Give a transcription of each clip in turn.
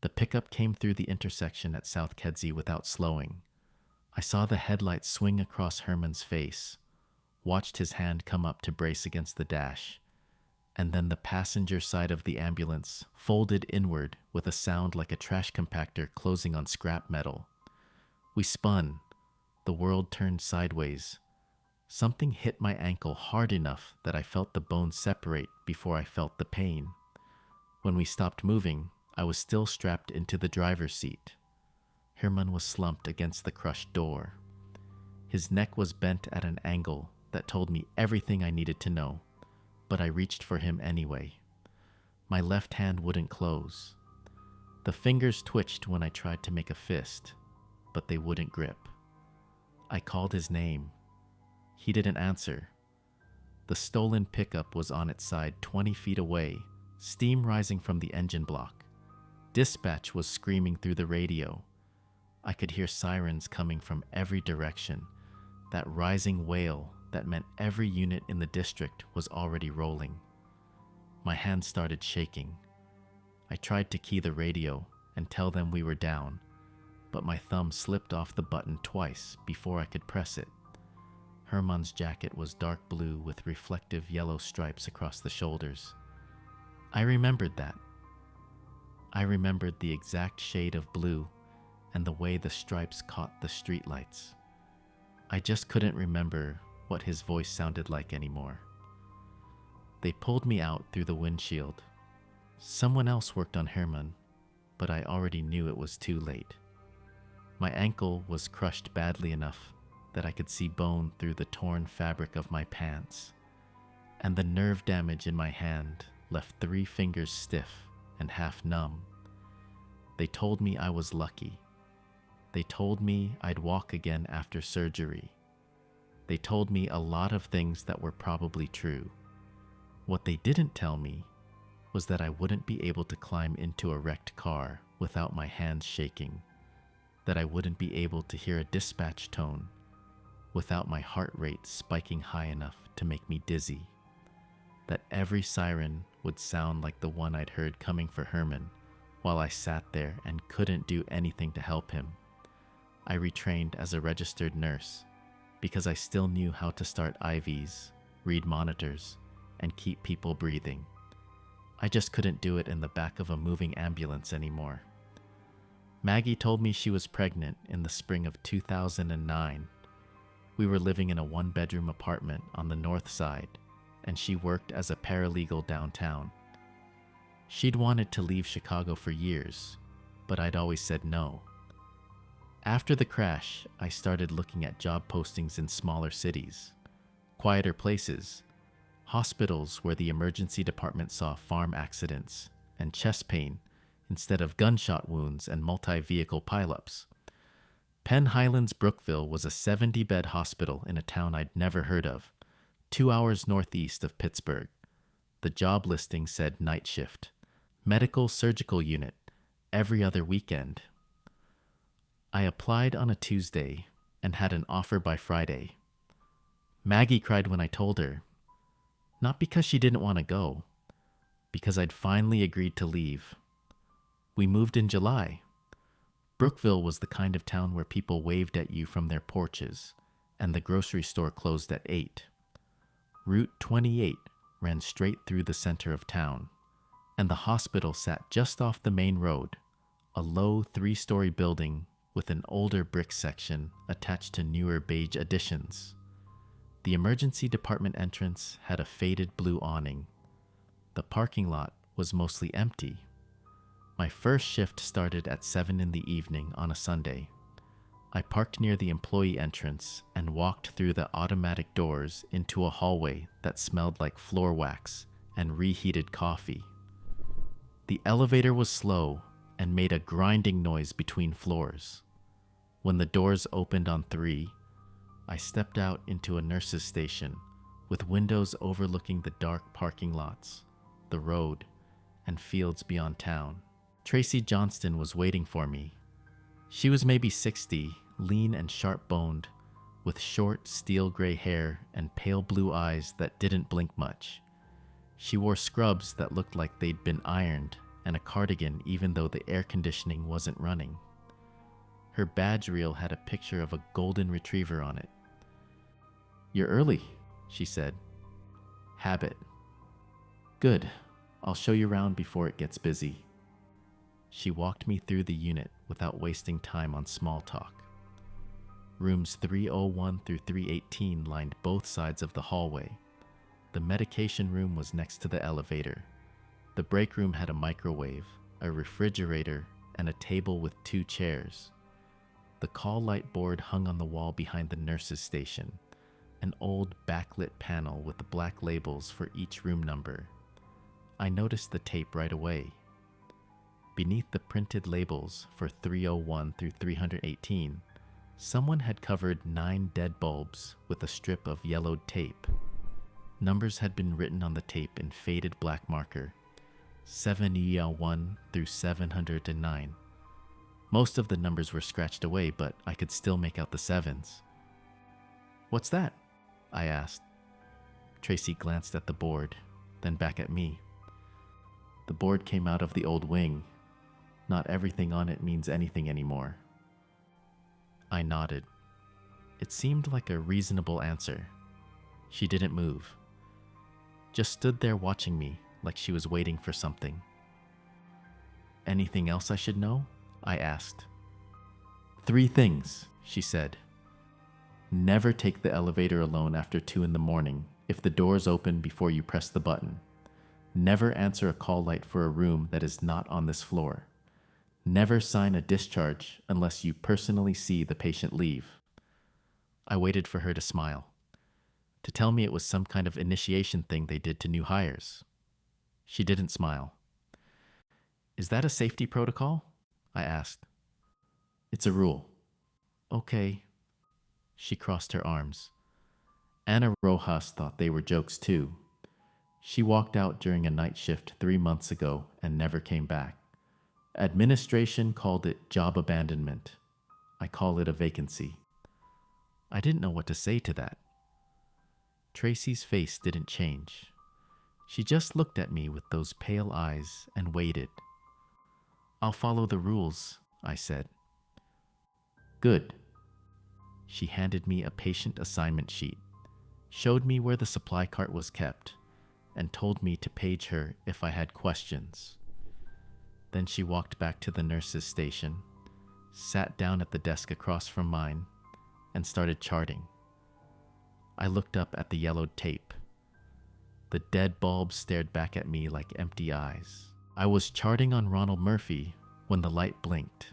The pickup came through the intersection at South Kedzie without slowing. I saw the headlights swing across Herman's face, watched his hand come up to brace against the dash, and then the passenger side of the ambulance folded inward with a sound like a trash compactor closing on scrap metal. We spun. The world turned sideways. Something hit my ankle hard enough that I felt the bone separate before I felt the pain. When we stopped moving, I was still strapped into the driver's seat. Herman was slumped against the crushed door. His neck was bent at an angle that told me everything I needed to know, but I reached for him anyway. My left hand wouldn't close. The fingers twitched when I tried to make a fist, but they wouldn't grip. I called his name. He didn't answer. The stolen pickup was on its side 20 feet away, steam rising from the engine block. Dispatch was screaming through the radio. I could hear sirens coming from every direction, that rising wail that meant every unit in the district was already rolling. My hands started shaking. I tried to key the radio and tell them we were down, but my thumb slipped off the button twice before I could press it. Herman's jacket was dark blue with reflective yellow stripes across the shoulders. I remembered that. I remembered the exact shade of blue and the way the stripes caught the streetlights. I just couldn't remember what his voice sounded like anymore. They pulled me out through the windshield. Someone else worked on Herman, but I already knew it was too late. My ankle was crushed badly enough that I could see bone through the torn fabric of my pants, and the nerve damage in my hand left 3 fingers stiff and half numb. They told me I was lucky. They told me I'd walk again after surgery. They told me a lot of things that were probably true. What they didn't tell me was that I wouldn't be able to climb into a wrecked car without my hands shaking, that I wouldn't be able to hear a dispatch tone without my heart rate spiking high enough to make me dizzy, that every siren would sound like the one I'd heard coming for Herman while I sat there and couldn't do anything to help him. I retrained as a registered nurse because I still knew how to start IVs, read monitors, and keep people breathing. I just couldn't do it in the back of a moving ambulance anymore. Maggie told me she was pregnant in the spring of 2009. We were living in a 1-bedroom apartment on the north side, and she worked as a paralegal downtown. She'd wanted to leave Chicago for years, but I'd always said no. After the crash, I started looking at job postings in smaller cities, quieter places, hospitals where the emergency department saw farm accidents and chest pain instead of gunshot wounds and multi-vehicle pileups. Penn Highlands Brookville was a 70-bed hospital in a town I'd never heard of, 2 hours northeast of Pittsburgh. The job listing said night shift, medical surgical unit, every other weekend. I applied on a Tuesday and had an offer by Friday. Maggie cried when I told her, not because she didn't want to go, because I'd finally agreed to leave. We moved in July. Brookville was the kind of town where people waved at you from their porches, and the grocery store closed at 8. Route 28 ran straight through the center of town, and the hospital sat just off the main road, a low 3-story building with an older brick section attached to newer beige additions. The emergency department entrance had a faded blue awning. The parking lot was mostly empty. My first shift started at 7 in the evening on a Sunday. I parked near the employee entrance and walked through the automatic doors into a hallway that smelled like floor wax and reheated coffee. The elevator was slow and made a grinding noise between floors. When the doors opened on 3, I stepped out into a nurse's station with windows overlooking the dark parking lots, the road, and fields beyond town. Tracy Johnston was waiting for me. She was maybe 60, lean and sharp-boned, with short, steel-gray hair and pale blue eyes that didn't blink much. She wore scrubs that looked like they'd been ironed and a cardigan even though the air conditioning wasn't running. Her badge reel had a picture of a golden retriever on it. "You're early," she said. "Habit." "Good. I'll show you around before it gets busy." She walked me through the unit without wasting time on small talk. Rooms 301 through 318 lined both sides of the hallway. The medication room was next to the elevator. The break room had a microwave, a refrigerator, and a table with 2 chairs. The call light board hung on the wall behind the nurse's station, an old backlit panel with the black labels for each room number. I noticed the tape right away. Beneath the printed labels for 301 through 318, someone had covered 9 dead bulbs with a strip of yellowed tape. Numbers had been written on the tape in faded black marker, 701 through 709. Most of the numbers were scratched away, but I could still make out the 7s. "What's that?" I asked. Tracy glanced at the board, then back at me. "The board came out of the old wing. Not everything on it means anything anymore." I nodded. It seemed like a reasonable answer. She didn't move. Just stood there watching me like she was waiting for something. "Anything else I should know?" I asked. "3 things," she said. "Never take the elevator alone after 2 in the morning if the doors open before you press the button. Never answer a call light for a room that is not on this floor. Never sign a discharge unless you personally see the patient leave." I waited for her to smile, to tell me it was some kind of initiation thing they did to new hires. She didn't smile. "Is that a safety protocol?" I asked. "It's a rule." "Okay." She crossed her arms. Anna Rojas thought they were jokes too. She walked out during a night shift 3 months ago and never came back. Administration called it job abandonment. I call it a vacancy. I didn't know what to say to that. Tracy's face didn't change. She just looked at me with those pale eyes and waited. "I'll follow the rules," I said. "Good." She handed me a patient assignment sheet, showed me where the supply cart was kept, and told me to page her if I had questions. Then she walked back to the nurse's station, sat down at the desk across from mine, and started charting. I looked up at the yellowed tape. The dead bulbs stared back at me like empty eyes. I was charting on Ronald Murphy when the light blinked.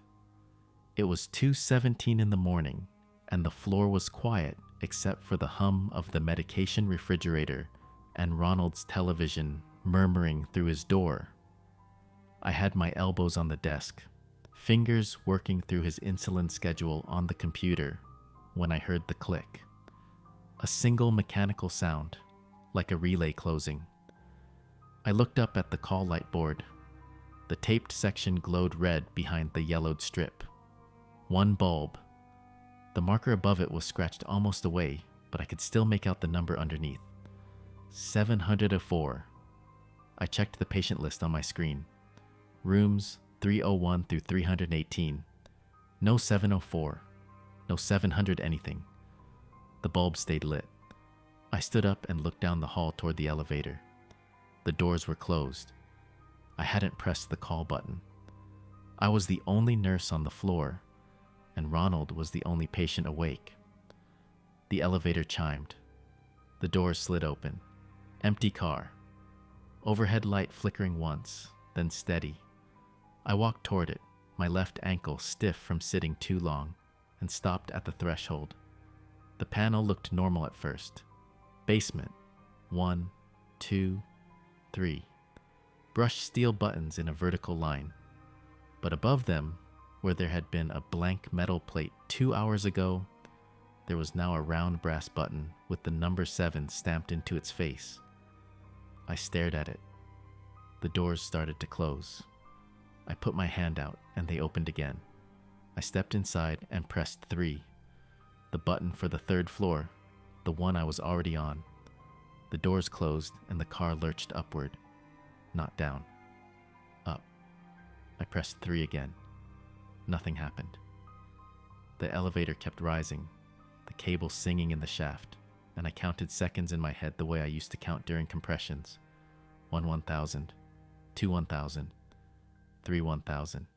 It was 2:17 in the morning, and the floor was quiet except for the hum of the medication refrigerator and Ronald's television murmuring through his door. I had my elbows on the desk, fingers working through his insulin schedule on the computer, when I heard the click. A single mechanical sound, like a relay closing. I looked up at the call light board. The taped section glowed red behind the yellowed strip. 1 bulb. The marker above it was scratched almost away, but I could still make out the number underneath. 704. I checked the patient list on my screen. Rooms 301 through 318. No 704. No 700 anything. The bulb stayed lit. I stood up and looked down the hall toward the elevator. The doors were closed. I hadn't pressed the call button. I was the only nurse on the floor, and Ronald was the only patient awake. The elevator chimed. The doors slid open. Empty car. Overhead light flickering once, then steady. I walked toward it, my left ankle stiff from sitting too long, and stopped at the threshold. The panel looked normal at first. Basement. 1, 2, 3. Brushed steel buttons in a vertical line. But above them, where there had been a blank metal plate 2 hours ago, there was now a round brass button with the number 7 stamped into its face. I stared at it. The doors started to close. I put my hand out and they opened again. I stepped inside and pressed 3, the button for the 3rd floor, the one I was already on. The doors closed and the car lurched upward, not down, up. I pressed 3 again. Nothing happened. The elevator kept rising, the cable singing in the shaft, and I counted seconds in my head the way I used to count during compressions. 1 1,000, 2 1,000, 3 1,000.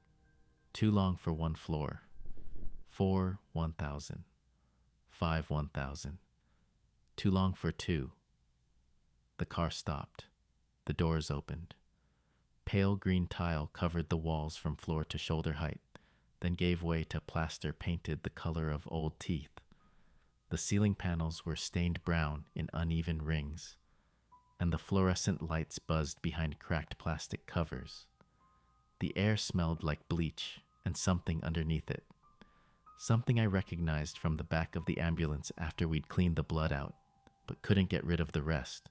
Too long for 1 floor. 4 1,000, 5 1,000. Too long for 2. The car stopped. The doors opened. Pale green tile covered the walls from floor to shoulder height, then gave way to plaster painted the color of old teeth. The ceiling panels were stained brown in uneven rings, and the fluorescent lights buzzed behind cracked plastic covers. The air smelled like bleach and something underneath it. Something I recognized from the back of the ambulance after we'd cleaned the blood out, but couldn't get rid of the rest.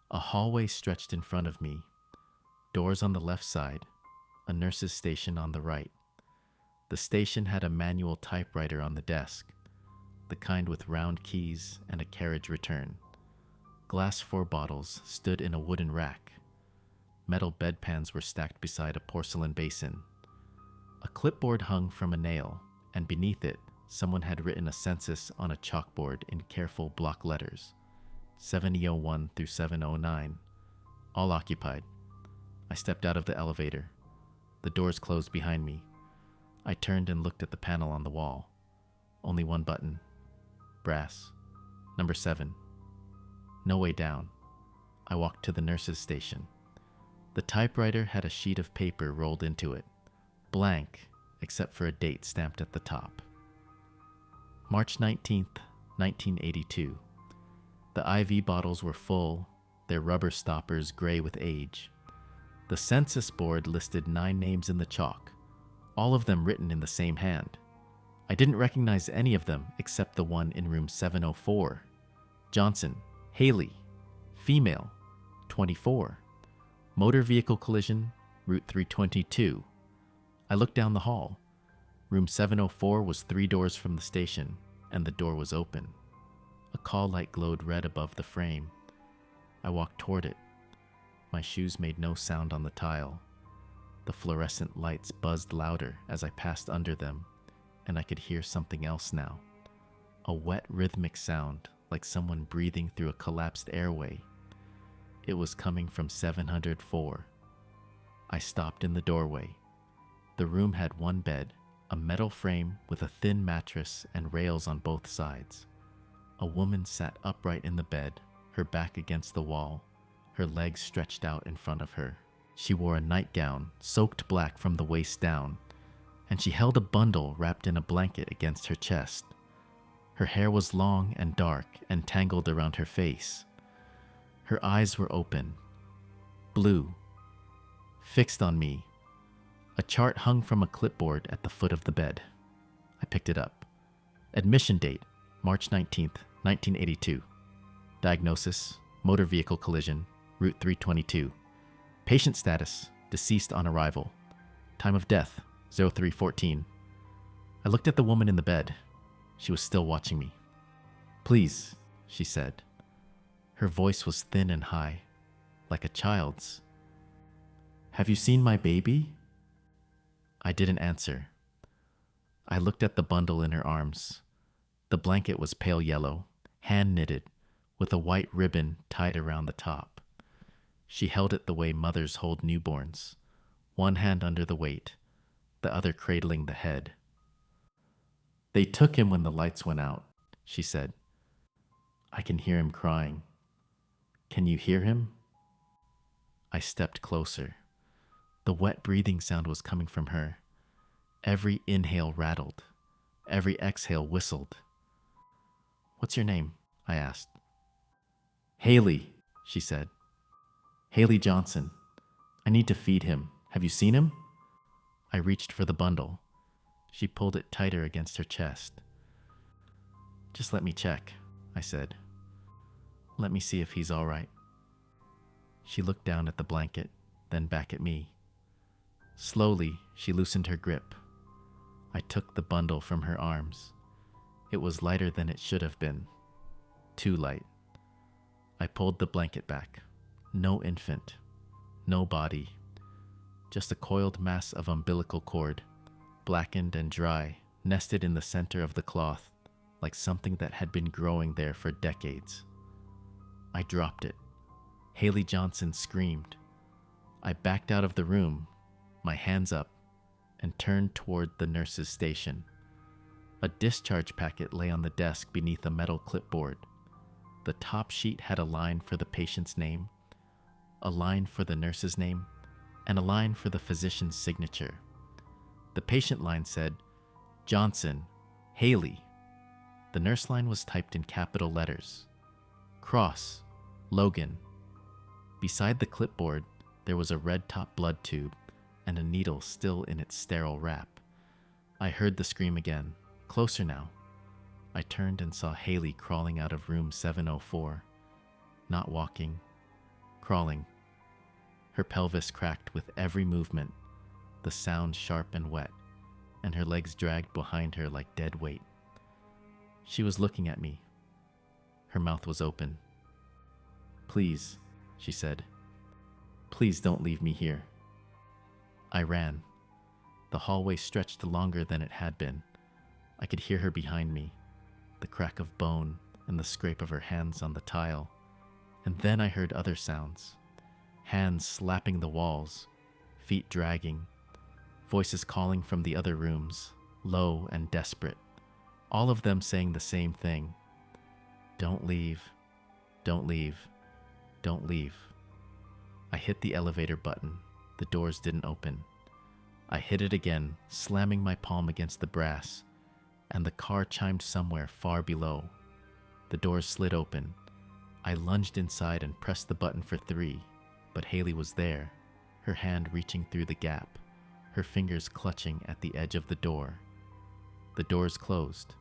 A hallway stretched in front of me, doors on the left side, a nurse's station on the right. The station had a manual typewriter on the desk, the kind with round keys and a carriage return. Glass 4 bottles stood in a wooden rack. Metal bedpans were stacked beside a porcelain basin. A clipboard hung from a nail, and beneath it, someone had written a census on a chalkboard in careful block letters. 7001 through 709. All occupied. I stepped out of the elevator. The doors closed behind me. I turned and looked at the panel on the wall. Only one button. Brass. Number 7. No way down. I walked to the nurse's station. The typewriter had a sheet of paper rolled into it, blank except for a date stamped at the top. March 19th, 1982. The IV bottles were full, their rubber stoppers gray with age. The census board listed 9 names in the chalk, all of them written in the same hand. I didn't recognize any of them except the one in room 704. Johnson, Haley, female, 24. Motor vehicle collision, route 322. I looked down the hall. Room 704 was 3 doors from the station, and the door was open. A call light glowed red above the frame. I walked toward it. My shoes made no sound on the tile. The fluorescent lights buzzed louder as I passed under them, and I could hear something else now. A wet, rhythmic sound, like someone breathing through a collapsed airway. It was coming from 704. I stopped in the doorway. The room had 1 bed, a metal frame with a thin mattress and rails on both sides. A woman sat upright in the bed, her back against the wall, her legs stretched out in front of her. She wore a nightgown, soaked black from the waist down, and she held a bundle wrapped in a blanket against her chest. Her hair was long and dark and tangled around her face. Her eyes were open, blue, fixed on me. A chart hung from a clipboard at the foot of the bed. I picked it up. Admission date, March 19th, 1982. Diagnosis, motor vehicle collision, route 322. Patient status, deceased on arrival. Time of death, 0314. I looked at the woman in the bed. She was still watching me. Please, she said. Her voice was thin and high, like a child's. Have you seen my baby? I didn't answer. I looked at the bundle in her arms. The blanket was pale yellow, hand-knitted, with a white ribbon tied around the top. She held it the way mothers hold newborns, one hand under the weight, the other cradling the head. They took him when the lights went out, she said. I can hear him crying. Can you hear him? I stepped closer. The wet breathing sound was coming from her. Every inhale rattled. Every exhale whistled. What's your name? I asked. Haley, she said. Haley Johnson. I need to feed him. Have you seen him? I reached for the bundle. She pulled it tighter against her chest. Just let me check, I said. Let me see if he's all right. She looked down at the blanket, then back at me. Slowly, she loosened her grip. I took the bundle from her arms. It was lighter than it should have been. Too light. I pulled the blanket back. No infant. No body. just a coiled mass of umbilical cord, blackened and dry, nested in the center of the cloth, like something that had been growing there for decades. I dropped it. Haley Johnson screamed. I backed out of the room, my hands up, and turned toward the nurse's station. A discharge packet lay on the desk beneath a metal clipboard. The top sheet had a line for the patient's name, a line for the nurse's name, and a line for the physician's signature. The patient line said, Johnson, Haley. The nurse line was typed in capital letters. Cross, Logan. Beside the clipboard, there was a red-top blood tube and a needle still in its sterile wrap. I heard the scream again, closer now. I turned and saw Haley crawling out of room 704. Not walking, crawling. Her pelvis cracked with every movement, the sound sharp and wet, and her legs dragged behind her like dead weight. She was looking at me. Her mouth was open. Please, she said. Please don't leave me here. I ran. The hallway stretched longer than it had been. I could hear her behind me, the crack of bone and the scrape of her hands on the tile. And then I heard other sounds. Hands slapping the walls, feet dragging, voices calling from the other rooms, low and desperate, all of them saying the same thing. Don't leave, don't leave, don't leave. I hit the elevator button. The doors didn't open. I hit it again, slamming my palm against the brass, and the car chimed somewhere far below. The doors slid open. I lunged inside and pressed the button for 3, but Haley was there, her hand reaching through the gap, her fingers clutching at the edge of the door. The doors closed.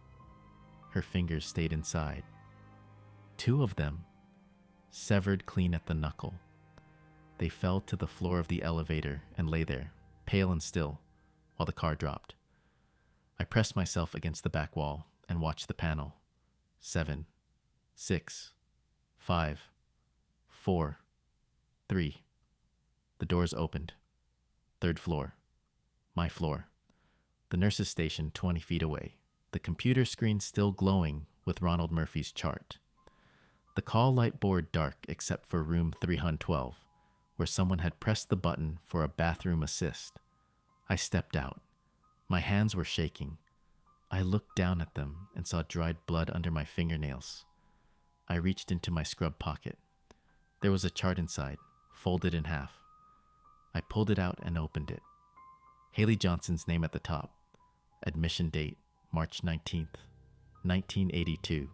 Her fingers stayed inside. 2 of them, severed clean at the knuckle. They fell to the floor of the elevator and lay there, pale and still, while the car dropped. I pressed myself against the back wall and watched the panel. 7, 6, 5, 4, 3. The doors opened. 3rd floor. My floor. The nurse's station 20 feet away. The computer screen still glowing with Ronald Murphy's chart. The call light board dark except for room 312, where someone had pressed the button for a bathroom assist. I stepped out. My hands were shaking. I looked down at them and saw dried blood under my fingernails. I reached into my scrub pocket. There was a chart inside, folded in half. I pulled it out and opened it. Haley Johnson's name at the top. Admission date, March 19th, 1982.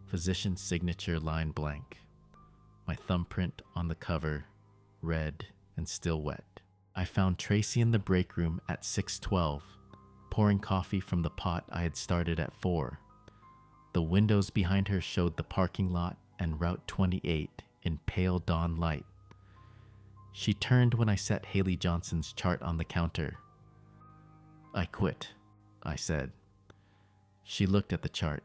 Physician's signature line blank. My thumbprint on the cover, red and still wet. I found Tracy in the break room at 6:12, pouring coffee from the pot I had started at 4. The windows behind her showed the parking lot and Route 28 in pale dawn light. She turned when I set Haley Johnson's chart on the counter. I quit, I said. She looked at the chart.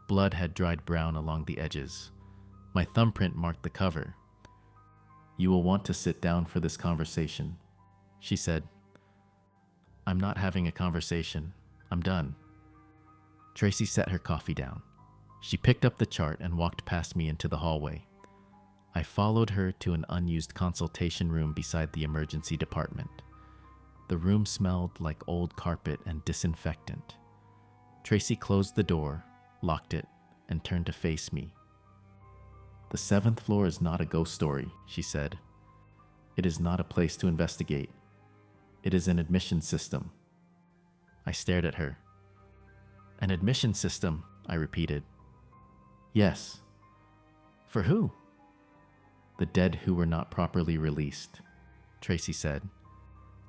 Blood had dried brown along the edges. My thumbprint marked the cover. You will want to sit down for this conversation, she said. I'm not having a conversation. I'm done. Tracy set her coffee down. She picked up the chart and walked past me into the hallway. I followed her to an unused consultation room beside the emergency department. The room smelled like old carpet and disinfectant. Tracy closed the door, locked it, and turned to face me. The 7th floor is not a ghost story, she said. It is not a place to investigate. It is an admission system. I stared at her. An admission system, I repeated. Yes. For who? The dead who were not properly released, Tracy said,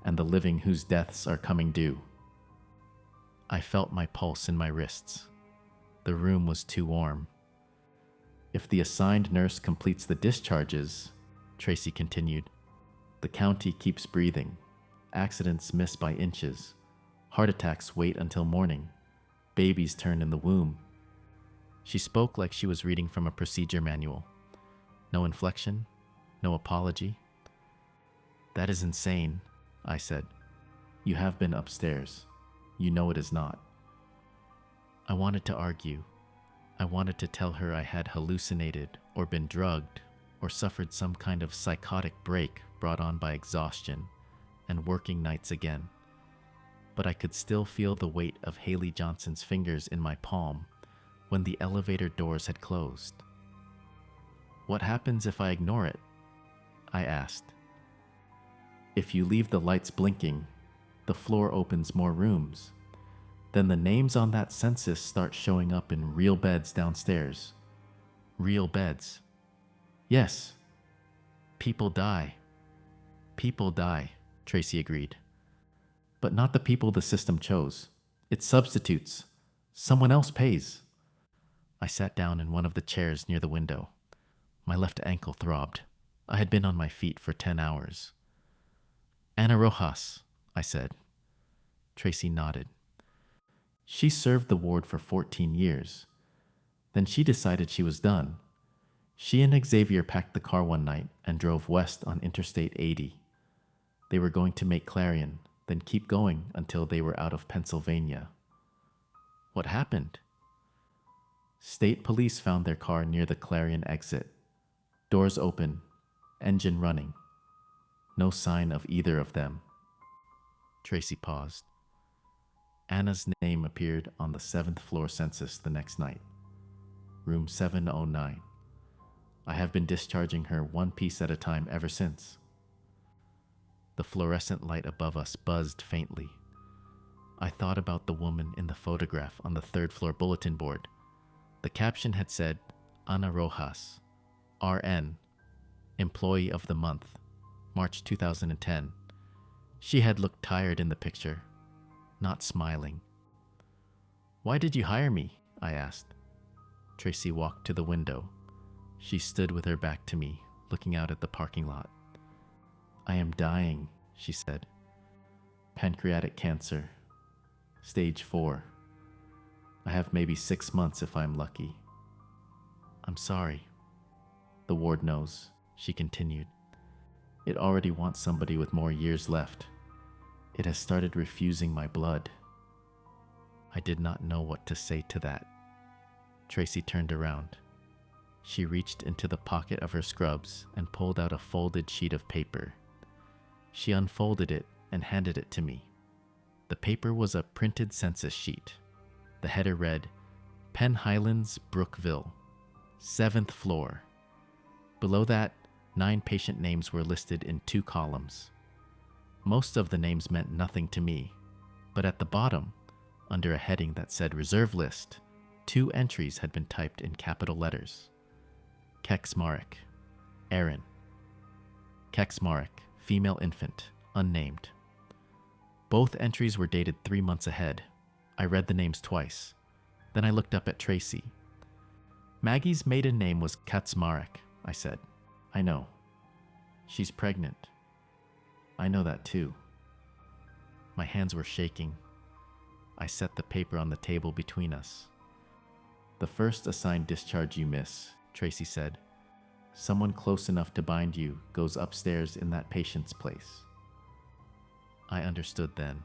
and the living whose deaths are coming due. I felt my pulse in my wrists. The room was too warm. If the assigned nurse completes the discharges, Tracy continued, the county keeps breathing. Accidents miss by inches. Heart attacks wait until morning. Babies turn in the womb. She spoke like she was reading from a procedure manual. No inflection, no apology. That is insane, I said. You have been upstairs. You know it is not. I wanted to argue. I wanted to tell her I had hallucinated or been drugged or suffered some kind of psychotic break brought on by exhaustion and working nights again. But I could still feel the weight of Haley Johnson's fingers in my palm when the elevator doors had closed. What happens if I ignore it? I asked. If you leave the lights blinking, the floor opens more rooms. Then the names on that census start showing up in real beds downstairs. Real beds. Yes. People die. People die, Tracy agreed. But not the people the system chose. It's substitutes. Someone else pays. I sat down in one of the chairs near the window. My left ankle throbbed. I had been on my feet for 10 hours. Ana Rojas, I said. Tracy nodded. She served the ward for 14 years. Then she decided she was done. She and Xavier packed the car one night and drove west on Interstate 80. They were going to make Clarion, then keep going until they were out of Pennsylvania. What happened? State police found their car near the Clarion exit. Doors open, engine running. No sign of either of them. Tracy paused. Anna's name appeared on the 7th floor census the next night. Room 709. I have been discharging her one piece at a time ever since. The fluorescent light above us buzzed faintly. I thought about the woman in the photograph on the 3rd floor bulletin board. The caption had said, Ana Rojas, RN, Employee of the Month, March 2010. She had looked tired in the picture, not smiling. Why did you hire me? I asked. Tracy walked to the window. She stood with her back to me, looking out at the parking lot. I am dying, she said. Pancreatic cancer. Stage 4. I have maybe 6 months if I'm lucky. I'm sorry. The ward knows, she continued. It already wants somebody with more years left. It has started refusing my blood. I did not know what to say to that. Tracy turned around. She reached into the pocket of her scrubs and pulled out a folded sheet of paper. She unfolded it and handed it to me. The paper was a printed census sheet. The header read, Penn Highlands, Brookville, 7th floor. Below that, 9 patient names were listed in 2 columns. Most of the names meant nothing to me, but at the bottom, under a heading that said Reserve List, 2 entries had been typed in capital letters. Keksmarek, Aaron. Keksmarek, female infant, unnamed. Both entries were dated 3 months ahead. I read the names twice. Then I looked up at Tracy. Maggie's maiden name was Kaczmarek, I said. I know. She's pregnant. I know that too. My hands were shaking. I set the paper on the table between us. The first assigned discharge you miss, Tracy said. Someone close enough to bind you goes upstairs in that patient's place. I understood then.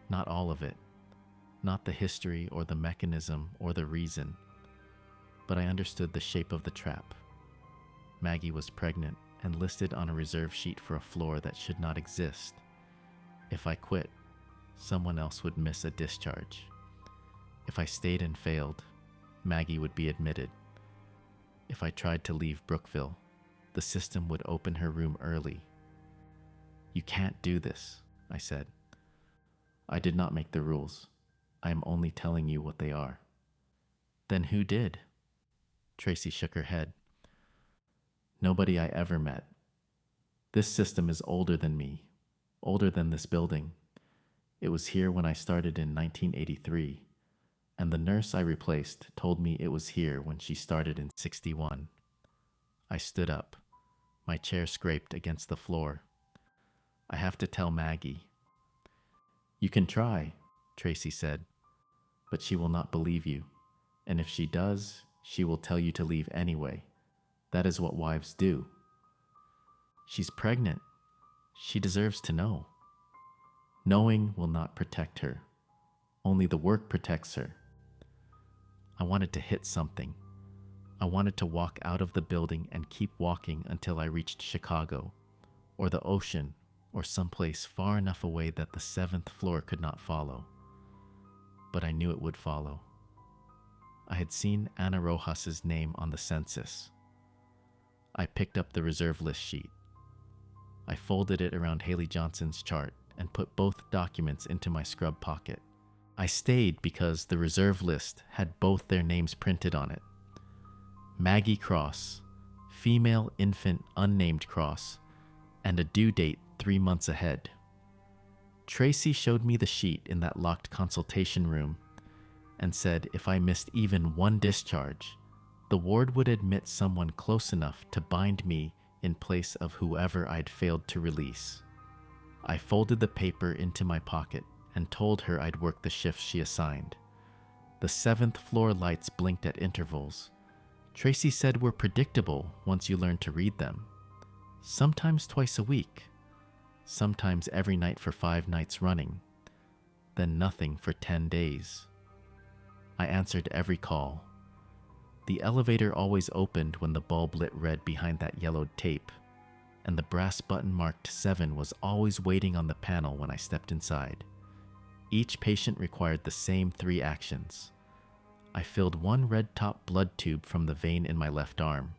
Not all of it. Not the history or the mechanism or the reason. But I understood the shape of the trap. Maggie was pregnant and listed on a reserve sheet for a floor that should not exist. If I quit, someone else would miss a discharge. If I stayed and failed, Maggie would be admitted. If I tried to leave Brookville, the system would open her room early. You can't do this, I said. I did not make the rules. I am only telling you what they are. Then who did? Tracy shook her head. Nobody I ever met. This system is older than me, older than this building. It was here when I started in 1983, and the nurse I replaced told me it was here when she started in 61. I stood up. My chair scraped against the floor. I have to tell Maggie. You can try, Tracy said, but she will not believe you, and if she does, she will tell you to leave anyway. That is what wives do. She's pregnant. She deserves to know. Knowing will not protect her. Only the work protects her. I wanted to hit something. I wanted to walk out of the building and keep walking until I reached Chicago, or the ocean, or someplace far enough away that the 7th floor could not follow. But I knew it would follow. I had seen Ana Rojas's name on the census. I picked up the reserve list sheet. I folded it around Haley Johnson's chart and put both documents into my scrub pocket. I stayed because the reserve list had both their names printed on it. Maggie Cross, female infant unnamed Cross, and a due date 3 months ahead. Tracy showed me the sheet in that locked consultation room and said if I missed even one discharge, the ward would admit someone close enough to bind me in place of whoever I'd failed to release. I folded the paper into my pocket and told her I'd work the shifts she assigned. The 7th floor lights blinked at intervals. Tracy said were predictable once you learn to read them. Sometimes twice a week, sometimes every night for 5 nights running, then nothing for 10 days. I answered every call. The elevator always opened when the bulb lit red behind that yellowed tape, and the brass button marked 7 was always waiting on the panel when I stepped inside. Each patient required the same 3 actions. I filled one red-top blood tube from the vein in my left arm,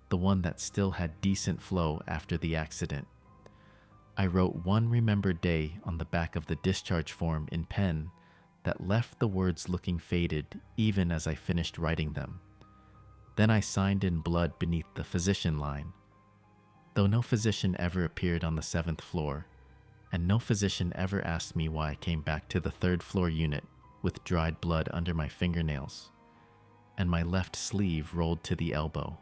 the one that still had decent flow after the accident. I wrote one remembered day on the back of the discharge form in pen that left the words looking faded even as I finished writing them. Then I signed in blood beneath the physician line. Though no physician ever appeared on the 7th floor, and no physician ever asked me why I came back to the 3rd floor unit with dried blood under my fingernails, and my left sleeve rolled to the elbow.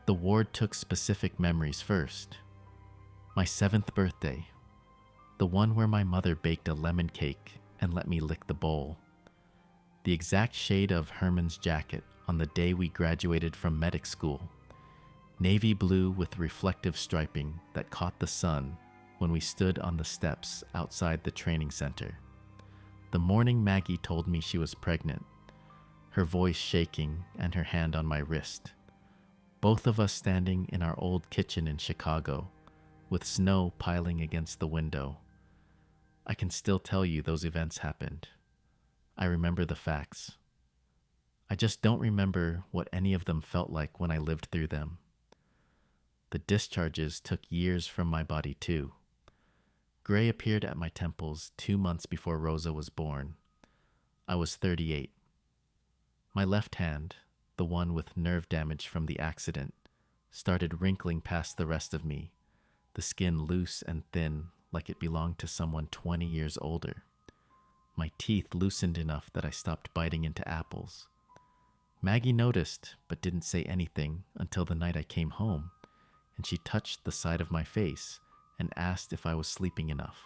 The ward took specific memories first. My 7th birthday, the one where my mother baked a lemon cake and let me lick the bowl. The exact shade of Herman's jacket on the day we graduated from medic school, navy blue with reflective striping that caught the sun when we stood on the steps outside the training center. The morning Maggie told me she was pregnant, her voice shaking and her hand on my wrist. Both of us standing in our old kitchen in Chicago, with snow piling against the window. I can still tell you those events happened. I remember the facts. I just don't remember what any of them felt like when I lived through them. The discharges took years from my body too. Gray appeared at my temples 2 months before Rosa was born. I was 38. My left hand, the one with nerve damage from the accident, started wrinkling past the rest of me, the skin loose and thin like it belonged to someone 20 years older. My teeth loosened enough that I stopped biting into apples. Maggie noticed but didn't say anything until the night I came home, and she touched the side of my face and asked if I was sleeping enough.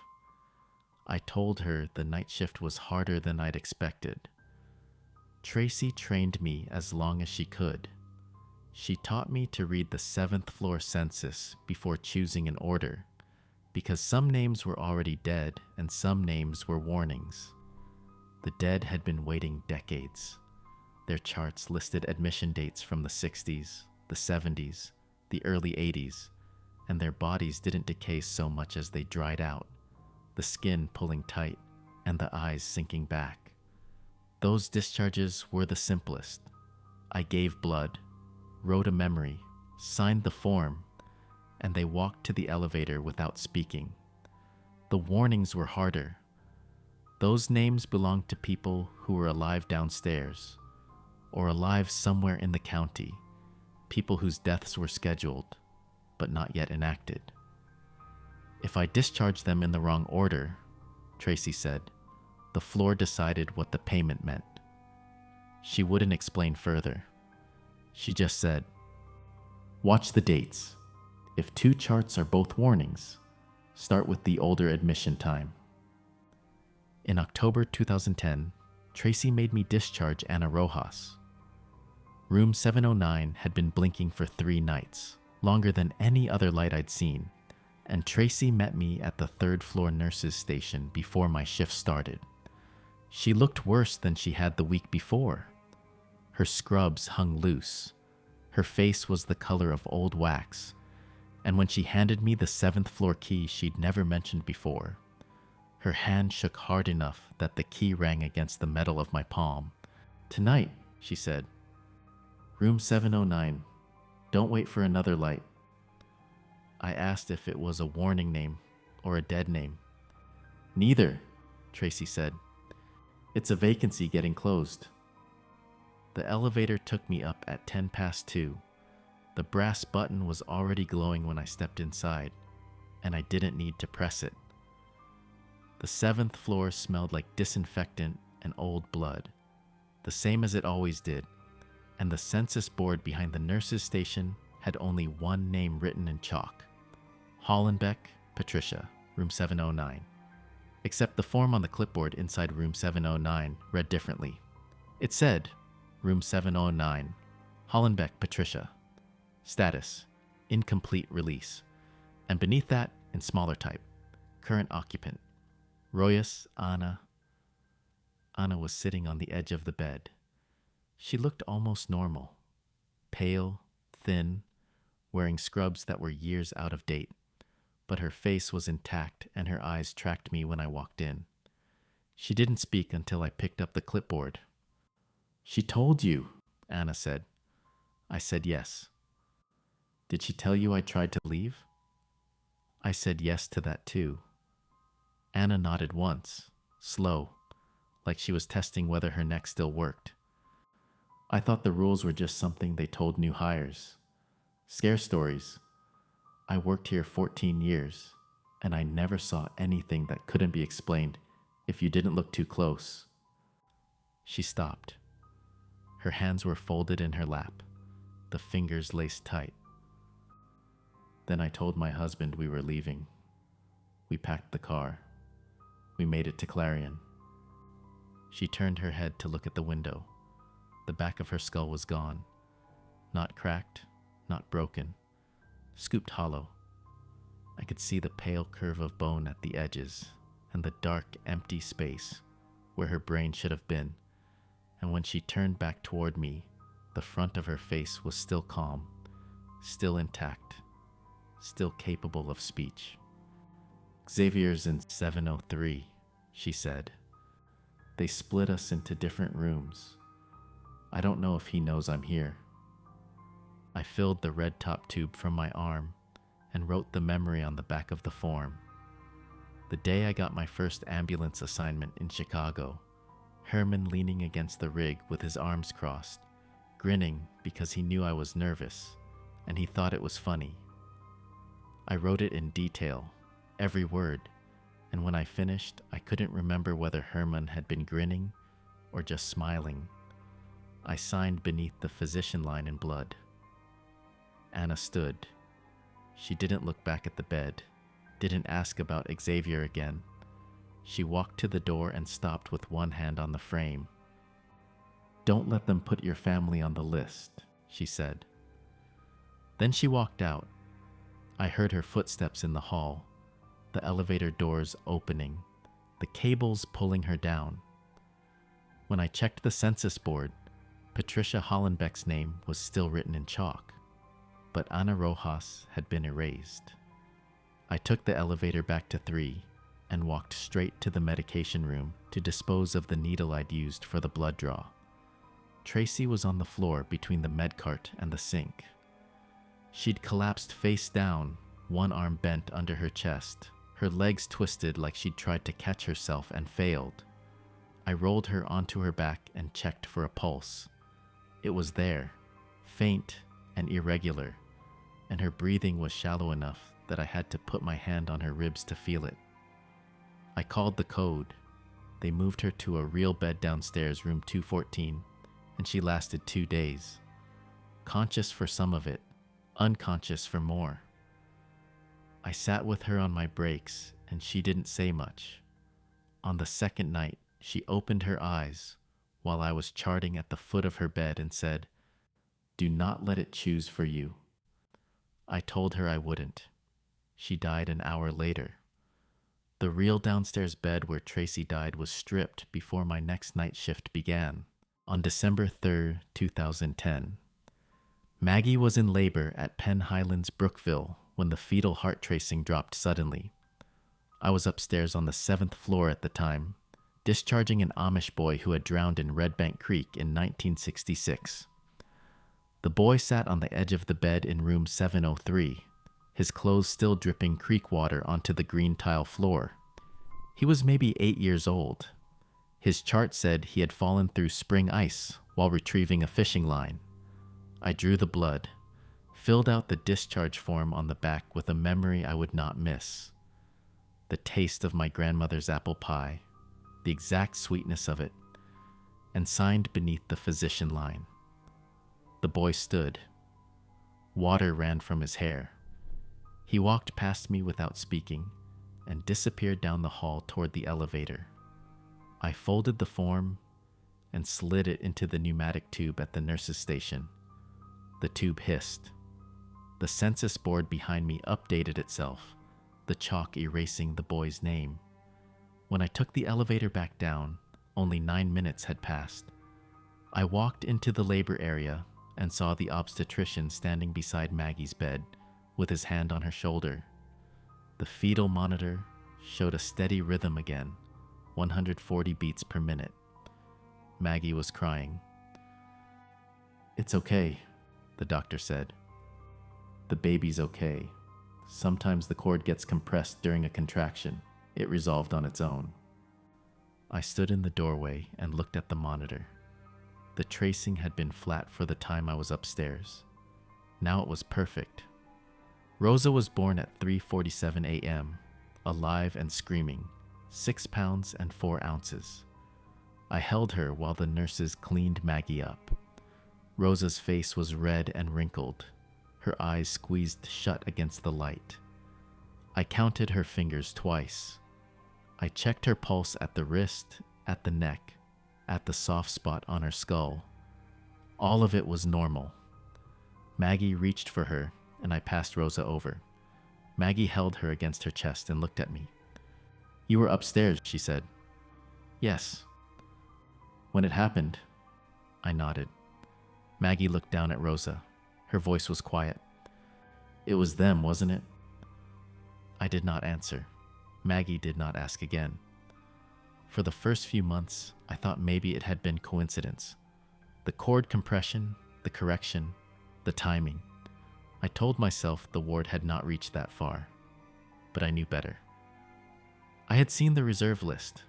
I told her the night shift was harder than I'd expected. Tracy trained me as long as she could. She taught me to read the 7th floor census before choosing an order, because some names were already dead and some names were warnings. The dead had been waiting decades. Their charts listed admission dates from the 60s, the 70s, the early 80s, and their bodies didn't decay so much as they dried out, the skin pulling tight and the eyes sinking back. Those discharges were the simplest. I gave blood, wrote a memory, signed the form, and they walked to the elevator without speaking. The warnings were harder. Those names belonged to people who were alive downstairs, or alive somewhere in the county, people whose deaths were scheduled, but not yet enacted. If I discharged them in the wrong order, Tracy said, the floor decided what the payment meant. She wouldn't explain further. She just said, "Watch the dates. If 2 charts are both warnings, start with the older admission time." In October 2010, Tracy made me discharge Ana Rojas. Room 709 had been blinking for 3 nights, longer than any other light I'd seen, and Tracy met me at the third-floor nurse's station before my shift started. She looked worse than she had the week before. Her scrubs hung loose. Her face was the color of old wax, and when she handed me the 7th-floor key she'd never mentioned before, her hand shook hard enough that the key rang against the metal of my palm. "Tonight," she said. "Room 709. Don't wait for another light." I asked if it was a warning name or a dead name. "Neither," Tracy said. "It's a vacancy getting closed." The elevator took me up at 10 past 2. The brass button was already glowing when I stepped inside, and I didn't need to press it. The 7th floor smelled like disinfectant and old blood, the same as it always did, and the census board behind the nurse's station had only one name written in chalk: Hollenbeck, Patricia, room 709. Except the form on the clipboard inside room 709 read differently. It said, "Room 709, Hollenbeck, Patricia. Status, incomplete release." And beneath that, in smaller type, current occupant, Royas Anna. Anna was sitting on the edge of the bed. She looked almost normal, pale, thin, wearing scrubs that were years out of date, but her face was intact and her eyes tracked me when I walked in. She didn't speak until I picked up the clipboard. "She told you," Anna said. I said yes. "Did she tell you I tried to leave?" I said yes to that too. Anna nodded once, slow, like she was testing whether her neck still worked. "I thought the rules were just something they told new hires. Scare stories. I worked here 14 years, and I never saw anything that couldn't be explained if you didn't look too close." She stopped. Her hands were folded in her lap, the fingers laced tight. "Then I told my husband we were leaving. We packed the car. We made it to Clarion." She turned her head to look at the window. The back of her skull was gone. Not cracked, not broken. Scooped hollow. I could see the pale curve of bone at the edges and the dark, empty space where her brain should have been. And when she turned back toward me, the front of her face was still calm, still intact, still capable of speech. "Xavier's in 703, she said. "They split us into different rooms. I don't know if he knows I'm here." I filled the red top tube from my arm and wrote the memory on the back of the form. The day I got my first ambulance assignment in Chicago, Herman leaning against the rig with his arms crossed, grinning because he knew I was nervous, and he thought it was funny. I wrote it in detail, every word, and when I finished, I couldn't remember whether Herman had been grinning or just smiling. I signed beneath the physician line in blood. Anna stood. She didn't look back at the bed, didn't ask about Xavier again. She walked to the door and stopped with one hand on the frame. "Don't let them put your family on the list," she said. Then she walked out. I heard her footsteps in the hall, the elevator doors opening, the cables pulling her down. When I checked the census board, Patricia Hollenbeck's name was still written in chalk, but Ana Rojas had been erased. I took the elevator back to 3 and walked straight to the medication room to dispose of the needle I'd used for the blood draw. Tracy was on the floor between the med cart and the sink. She'd collapsed face down, one arm bent under her chest, her legs twisted like she'd tried to catch herself and failed. I rolled her onto her back and checked for a pulse. It was there, faint and irregular, and her breathing was shallow enough that I had to put my hand on her ribs to feel it. I called the code. They moved her to a real bed downstairs, room 214, and she lasted 2 days. Conscious for some of it, unconscious for more. I sat with her on my breaks, and she didn't say much. On the second night, she opened her eyes while I was charting at the foot of her bed and said, "Do not let it choose for you." I told her I wouldn't. She died an hour later. The real downstairs bed where Tracy died was stripped before my next night shift began, on December 3rd, 2010. Maggie was in labor at Penn Highlands, Brookville, when the fetal heart tracing dropped suddenly. I was upstairs on the 7th floor at the time, discharging an Amish boy who had drowned in Red Bank Creek in 1966. The boy sat on the edge of the bed in room 703, his clothes still dripping creek water onto the green tile floor. He was maybe 8 years old. His chart said he had fallen through spring ice while retrieving a fishing line. I drew the blood, filled out the discharge form on the back with a memory I would not miss. The taste of my grandmother's apple pie, the exact sweetness of it, and signed beneath the physician line. The boy stood. Water ran from his hair. He walked past me without speaking and disappeared down the hall toward the elevator. I folded the form and slid it into the pneumatic tube at the nurse's station. The tube hissed. The census board behind me updated itself, the chalk erasing the boy's name. When I took the elevator back down, only 9 minutes had passed. I walked into the labor area and saw the obstetrician standing beside Maggie's bed with his hand on her shoulder. The fetal monitor showed a steady rhythm again, 140 beats per minute. Maggie was crying. "It's okay," the doctor said. "The baby's okay. Sometimes the cord gets compressed during a contraction. It resolved on its own." I stood in the doorway and looked at the monitor. The tracing had been flat for the time I was upstairs. Now it was perfect. Rosa was born at 3:47 a.m., alive and screaming, 6 pounds and 4 ounces. I held her while the nurses cleaned Maggie up. Rosa's face was red and wrinkled, her eyes squeezed shut against the light. I counted her fingers twice. I checked her pulse at the wrist, at the neck, at the soft spot on her skull. All of it was normal. Maggie reached for her, and I passed Rosa over. Maggie held her against her chest and looked at me. "You were upstairs," she said. "Yes." "When it happened?" I nodded. Maggie looked down at Rosa. Her voice was quiet. "It was them, wasn't it?" I did not answer. Maggie did not ask again. For the first few months, I thought maybe it had been coincidence. The cord compression, the correction, the timing. I told myself the ward had not reached that far, but I knew better. I had seen the reserve list.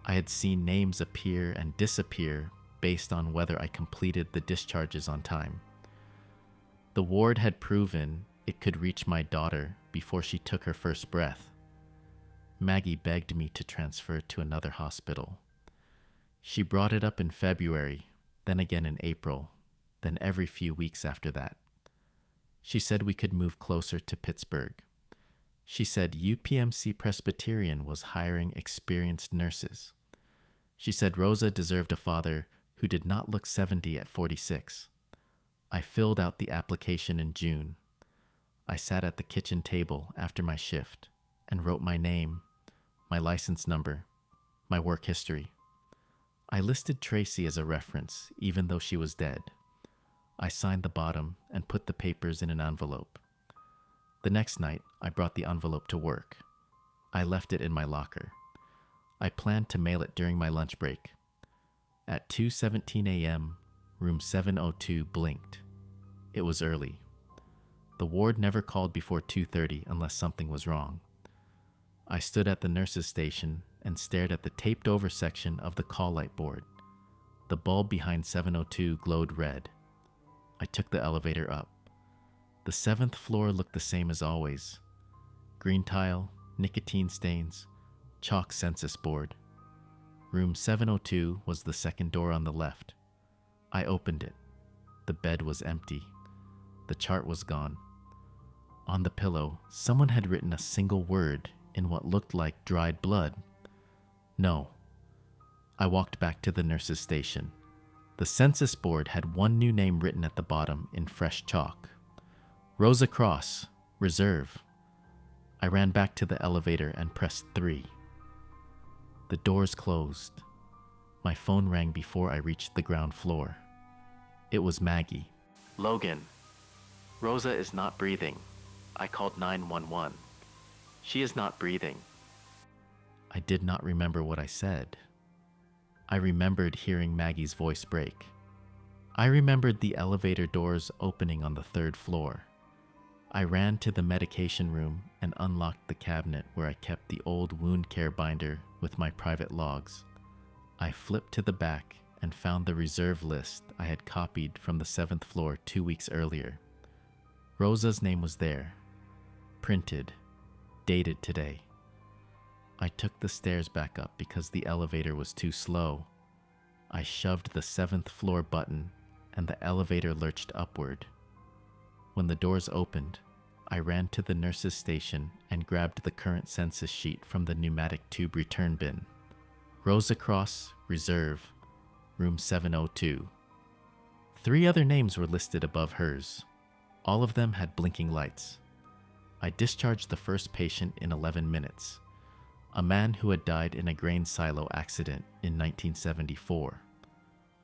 I had seen names appear and disappear based on whether I completed the discharges on time. The ward had proven it could reach my daughter before she took her first breath. Maggie begged me to transfer to another hospital. She brought it up in February, then again in April, then every few weeks after that. She said we could move closer to Pittsburgh. She said UPMC Presbyterian was hiring experienced nurses. She said Rosa deserved a father who did not look 70 at 46. I filled out the application in June. I sat at the kitchen table after my shift and wrote my name, my license number, my work history. I listed Tracy as a reference, even though she was dead. I signed the bottom and put the papers in an envelope. The next night, I brought the envelope to work. I left it in my locker. I planned to mail it during my lunch break. At 2:17 a.m., room 702 blinked. It was early. The ward never called before 2:30 unless something was wrong. I stood at the nurse's station and stared at the taped-over section of the call light board. The bulb behind 702 glowed red. I took the elevator up. The 7th floor looked the same as always. Green tile, nicotine stains, chalk census board. Room 702 was the second door on the left. I opened it. The bed was empty. The chart was gone. On the pillow, someone had written a single word in what looked like dried blood. No. I walked back to the nurse's station. The census board had one new name written at the bottom in fresh chalk. Rosa Cross, Reserve. I ran back to the elevator and pressed 3. The doors closed. My phone rang before I reached the ground floor. It was Maggie. "Logan, Rosa is not breathing. I called 911. She is not breathing." I did not remember what I said. I remembered hearing Maggie's voice break. I remembered the elevator doors opening on the 3rd floor. I ran to the medication room and unlocked the cabinet where I kept the old wound care binder with my private logs. I flipped to the back and found the reserve list I had copied from the 7th floor 2 weeks earlier. Rosa's name was there, printed, dated today. I took the stairs back up because the elevator was too slow. I shoved the 7th floor button and the elevator lurched upward. When the doors opened, I ran to the nurse's station and grabbed the current census sheet from the pneumatic tube return bin. Rosa Cross, Reserve, room 702. 3 other names were listed above hers. All of them had blinking lights. I discharged the first patient in 11 minutes, a man who had died in a grain silo accident in 1974.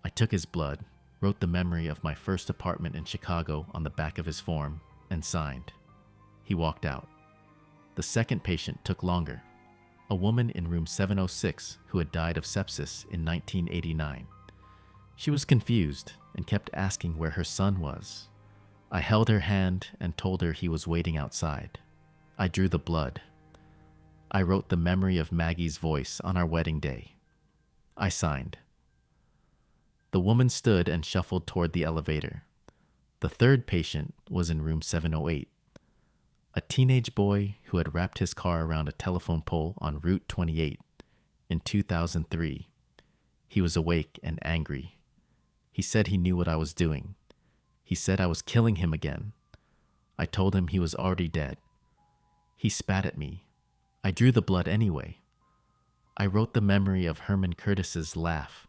I took his blood, wrote the memory of my first apartment in Chicago on the back of his form, and signed. He walked out. The second patient took longer, a woman in room 706 who had died of sepsis in 1989. She was confused and kept asking where her son was. I held her hand and told her he was waiting outside. I drew the blood. I wrote the memory of Maggie's voice on our wedding day. I signed. The woman stood and shuffled toward the elevator. The third patient was in room 708. A teenage boy who had wrapped his car around a telephone pole on Route 28 in 2003. He was awake and angry. He said he knew what I was doing. He said I was killing him again. I told him he was already dead. He spat at me. I drew the blood anyway. I wrote the memory of Herman Curtis's laugh,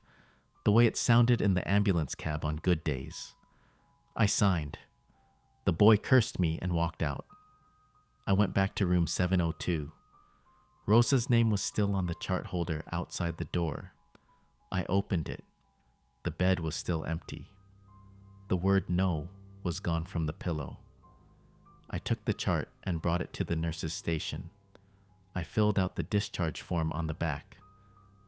the way it sounded in the ambulance cab on good days. I signed. The boy cursed me and walked out. I went back to room 702. Rosa's name was still on the chart holder outside the door. I opened it. The bed was still empty. The word no was gone from the pillow. I took the chart and brought it to the nurse's station. I filled out the discharge form on the back.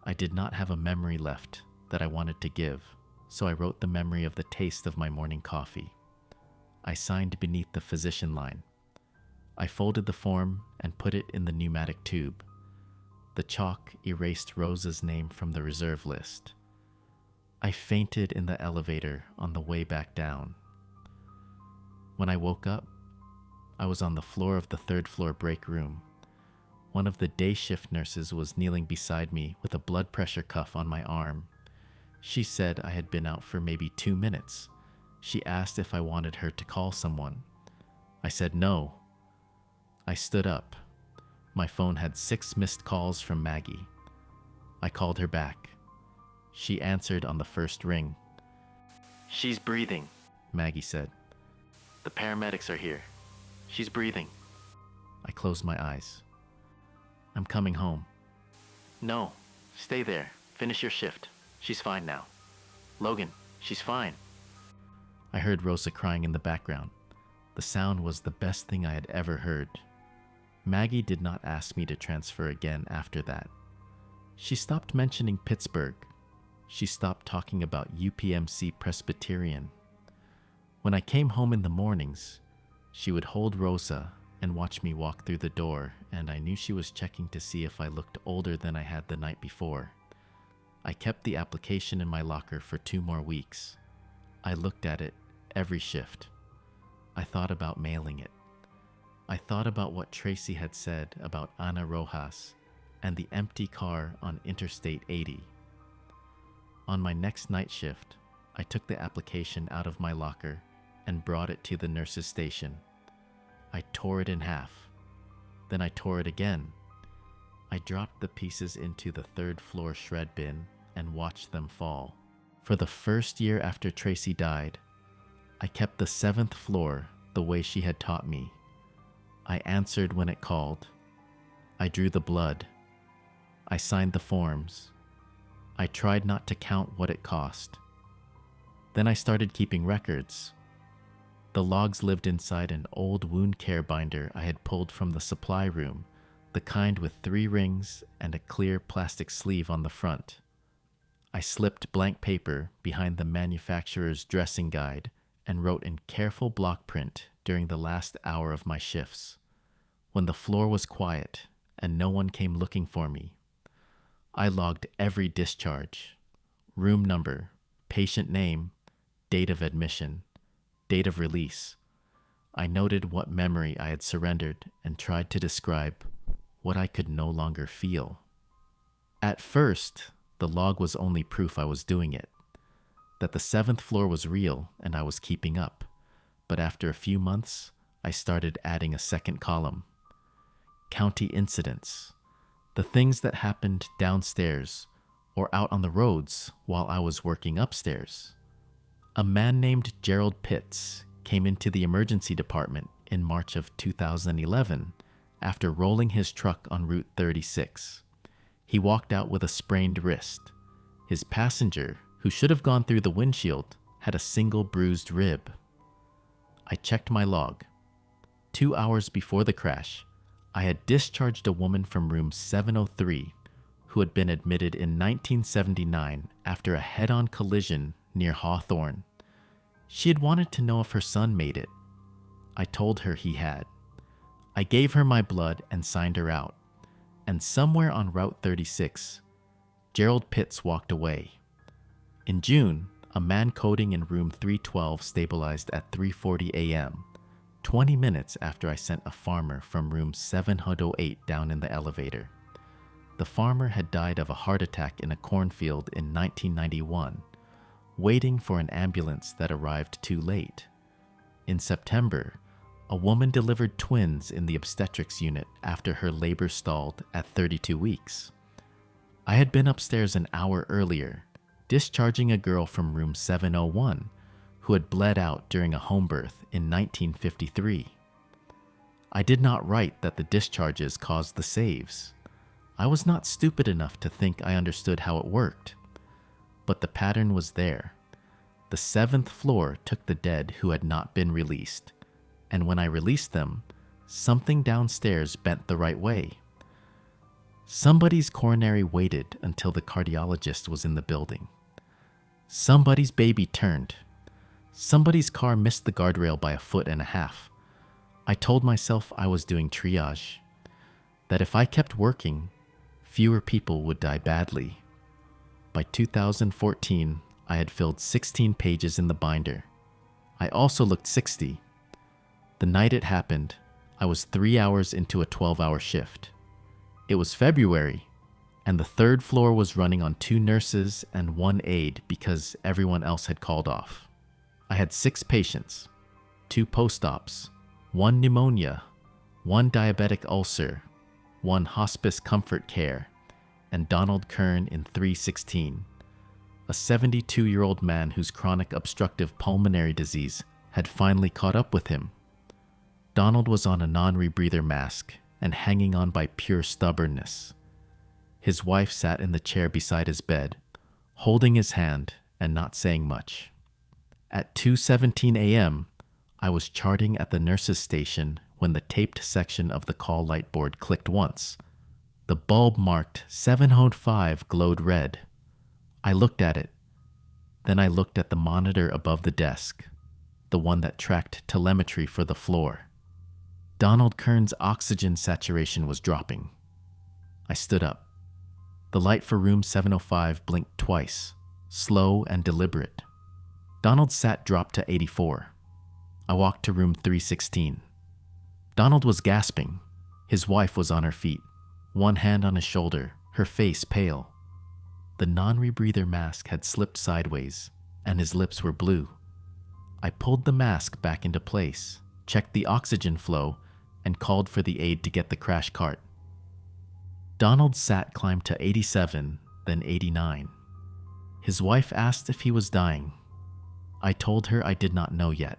I did not have a memory left that I wanted to give, so I wrote the memory of the taste of my morning coffee. I signed beneath the physician line. I folded the form and put it in the pneumatic tube. The chalk erased Rosa's name from the reserve list. I fainted in the elevator on the way back down. When I woke up, I was on the floor of the 3rd floor break room. One of the day shift nurses was kneeling beside me with a blood pressure cuff on my arm. She said I had been out for maybe 2 minutes. She asked if I wanted her to call someone. I said no. I stood up. My phone had 6 missed calls from Maggie. I called her back. She answered on the first ring. "She's breathing," Maggie said. "The paramedics are here. She's breathing." I closed my eyes. "I'm coming home." "No, stay there. Finish your shift. She's fine now." "Logan, she's fine." I heard Rosa crying in the background. The sound was the best thing I had ever heard. Maggie did not ask me to transfer again after that. She stopped mentioning Pittsburgh. She stopped talking about UPMC Presbyterian. When I came home in the mornings, she would hold Rosa and watch me walk through the door, and I knew she was checking to see if I looked older than I had the night before. I kept the application in my locker for 2 more weeks. I looked at it every shift. I thought about mailing it. I thought about what Tracy had said about Ana Rojas and the empty car on Interstate 80. On my next night shift, I took the application out of my locker and brought it to the nurse's station. I tore it in half. Then I tore it again. I dropped the pieces into the 3rd floor shred bin and watched them fall. For the first year after Tracy died, I kept the 7th floor the way she had taught me. I answered when it called. I drew the blood. I signed the forms. I tried not to count what it cost. Then I started keeping records. The logs lived inside an old wound care binder I had pulled from the supply room, the kind with 3 rings and a clear plastic sleeve on the front. I slipped blank paper behind the manufacturer's dressing guide and wrote in careful block print during the last hour of my shifts, when the floor was quiet and no one came looking for me. I logged every discharge: room number, patient name, date of admission, date of release. I noted what memory I had surrendered and tried to describe what I could no longer feel. At first, the log was only proof I was doing it, that the 7th floor was real and I was keeping up. But after a few months, I started adding a second column. County incidents, the things that happened downstairs or out on the roads while I was working upstairs. A man named Gerald Pitts came into the emergency department in March of 2011 after rolling his truck on Route 36. He walked out with a sprained wrist. His passenger, who should have gone through the windshield, had a single bruised rib. I checked my log. 2 hours before the crash, I had discharged a woman from room 703 who had been admitted in 1979 after a head-on collision near Hawthorne. She had wanted to know if her son made it. I told her he had. I gave her my blood and signed her out. And somewhere on Route 36, Gerald Pitts walked away. In June, a man coding in room 312 stabilized at 3:40 a.m., 20 minutes after I sent a farmer from room 708 down in the elevator. The farmer had died of a heart attack in a cornfield in 1991, waiting for an ambulance that arrived too late. In September, a woman delivered twins in the obstetrics unit after her labor stalled at 32 weeks. I had been upstairs an hour earlier, discharging a girl from room 701 who had bled out during a home birth in 1953. I did not write that the discharges caused the saves. I was not stupid enough to think I understood how it worked. But the pattern was there. The 7th floor took the dead who had not been released, and when I released them, something downstairs bent the right way. Somebody's coronary waited until the cardiologist was in the building. Somebody's baby turned. Somebody's car missed the guardrail by 1.5 feet. I told myself I was doing triage, that if I kept working, fewer people would die badly. By 2014, I had filled 16 pages in the binder. I also looked 60. The night it happened, I was 3 hours into a 12-hour shift. It was February, and the 3rd floor was running on 2 nurses and 1 aide because everyone else had called off. I had 6 patients, 2 post-ops, 1 pneumonia, 1 diabetic ulcer, 1 hospice comfort care, and Donald Kern in 316, a 72-year-old man whose chronic obstructive pulmonary disease had finally caught up with him. Donald was on a non-rebreather mask and hanging on by pure stubbornness. His wife sat in the chair beside his bed, holding his hand and not saying much. At 2:17 a.m., I was charting at the nurse's station when the taped section of the call light board clicked once. The bulb marked 705 glowed red. I looked at it. Then I looked at the monitor above the desk, the one that tracked telemetry for the floor. Donald Kern's oxygen saturation was dropping. I stood up. The light for room 705 blinked twice, slow and deliberate. Donald's sat dropped to 84. I walked to room 316. Donald was gasping. His wife was on her feet, one hand on his shoulder, her face pale. The non-rebreather mask had slipped sideways, and his lips were blue. I pulled the mask back into place, checked the oxygen flow, and called for the aide to get the crash cart. Donald's sat climbed to 87, then 89. His wife asked if he was dying. I told her I did not know yet.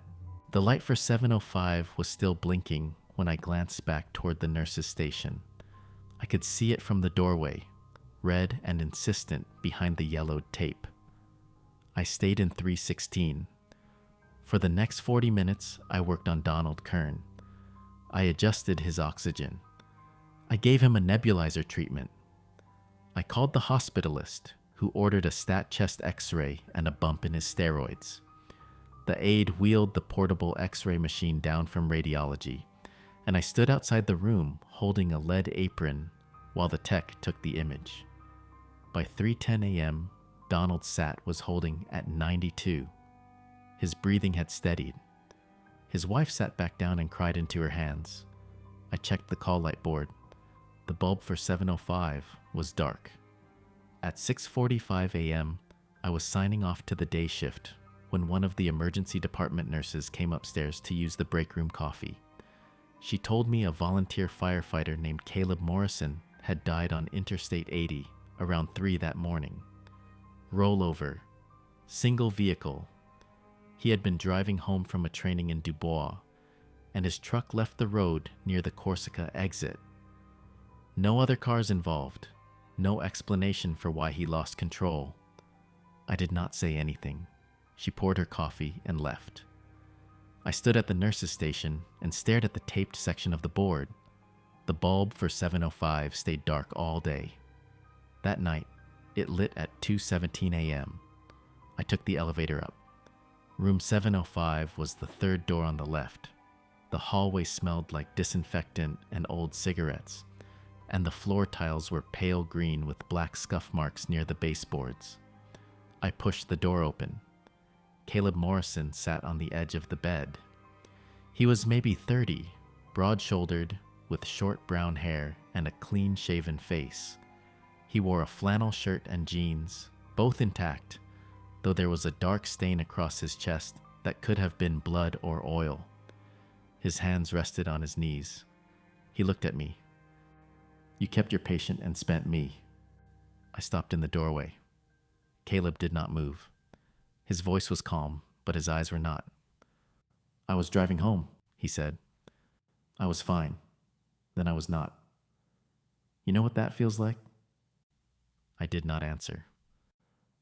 The light for 705 was still blinking when I glanced back toward the nurse's station. I could see it from the doorway, red and insistent behind the yellowed tape. I stayed in 316. For the next 40 minutes, I worked on Donald Kern. I adjusted his oxygen. I gave him a nebulizer treatment. I called the hospitalist, who ordered a stat chest x-ray and a bump in his steroids. The aide wheeled the portable x-ray machine down from radiology, and I stood outside the room holding a lead apron while the tech took the image. By 3:10 a.m., Donald's SAT was holding at 92. His breathing had steadied. His wife sat back down and cried into her hands. I checked the call light board. The bulb for 7:05 was dark. At 6:45 a.m., I was signing off to the day shift when one of the emergency department nurses came upstairs to use the break room coffee. She told me a volunteer firefighter named Caleb Morrison had died on Interstate 80 around 3 that morning. Rollover. Single vehicle. He had been driving home from a training in Dubois, and his truck left the road near the Corsica exit. No other cars involved. No explanation for why he lost control. I did not say anything. She poured her coffee and left. I stood at the nurse's station and stared at the taped section of the board. The bulb for 7:05 stayed dark all day. That night, it lit at 2:17 a.m. I took the elevator up. Room 705 was the third door on the left. The hallway smelled like disinfectant and old cigarettes, and the floor tiles were pale green with black scuff marks near the baseboards. I pushed the door open. Caleb Morrison sat on the edge of the bed. He was maybe 30, broad-shouldered, with short brown hair and a clean-shaven face. He wore a flannel shirt and jeans, both intact, though there was a dark stain across his chest that could have been blood or oil. His hands rested on his knees. He looked at me. "You kept your patient and spent me." I stopped in the doorway. Caleb did not move. His voice was calm, but his eyes were not. "I was driving home," he said. "I was fine. Then I was not. You know what that feels like?" I did not answer.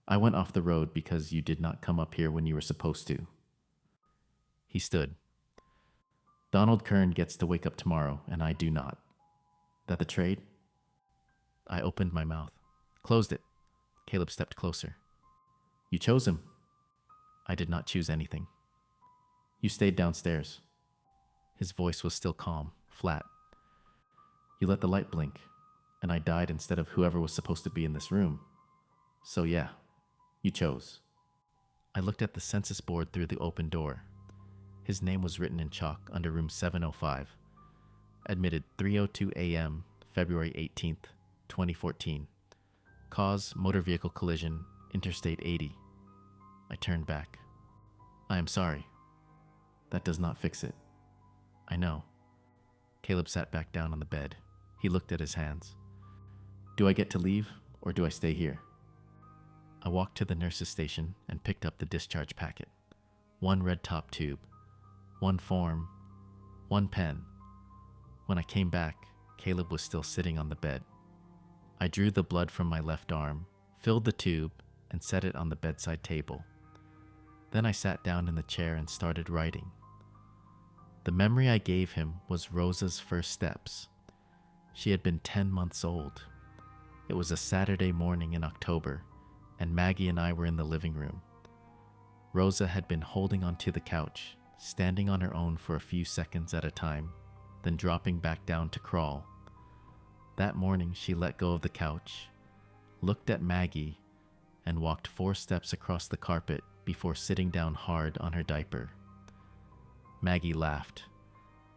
"I went off the road because you did not come up here when you were supposed to." He stood. "Donald Kern gets to wake up tomorrow, and I do not. That the trade?" I opened my mouth. "Closed it." Caleb stepped closer. "You chose him." "I did not choose anything." "You stayed downstairs." His voice was still calm, flat. "You let the light blink, and I died instead of whoever was supposed to be in this room. So yeah, you chose." I looked at the census board through the open door. His name was written in chalk under room 705. Admitted 3:02 a.m., February 18th, 2014. Cause, motor vehicle collision, Interstate 80. I turned back. "I am sorry. That does not fix it." "I know." Caleb sat back down on the bed. He looked at his hands. "Do I get to leave, or do I stay here?" I walked to the nurse's station and picked up the discharge packet. One red top tube, one form, one pen. When I came back, Caleb was still sitting on the bed. I drew the blood from my left arm, filled the tube, and set it on the bedside table. Then I sat down in the chair and started writing. The memory I gave him was Rosa's first steps. She had been 10 months old. It was a Saturday morning in October, and Maggie and I were in the living room. Rosa had been holding onto the couch, standing on her own for a few seconds at a time, then dropping back down to crawl. That morning she let go of the couch, looked at Maggie, and walked 4 steps across the carpet before sitting down hard on her diaper. Maggie laughed.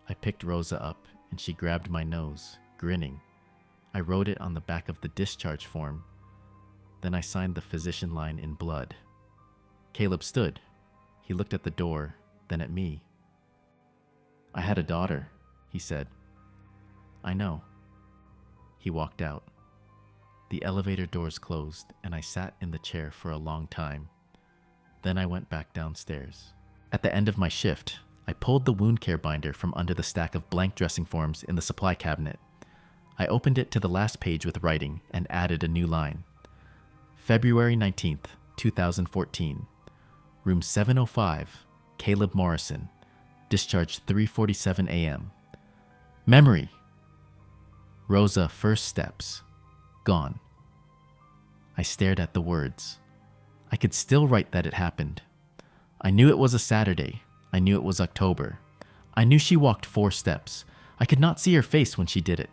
I picked Rosa up, and she grabbed my nose, grinning. I wrote it on the back of the discharge form. Then I signed the physician line in blood. Caleb stood. He looked at the door, then at me. "I had a daughter," he said. "I know." He walked out. The elevator doors closed, and I sat in the chair for a long time. Then I went back downstairs. At the end of my shift, I pulled the wound care binder from under the stack of blank dressing forms in the supply cabinet. I opened it to the last page with writing and added a new line. February 19th, 2014. Room 705, Caleb Morrison. Discharged 3:47 a.m. Memory. Rosa first steps. Gone. I stared at the words. I could still write that it happened. I knew it was a Saturday. I knew it was October. I knew she walked 4 steps. I could not see her face when she did it.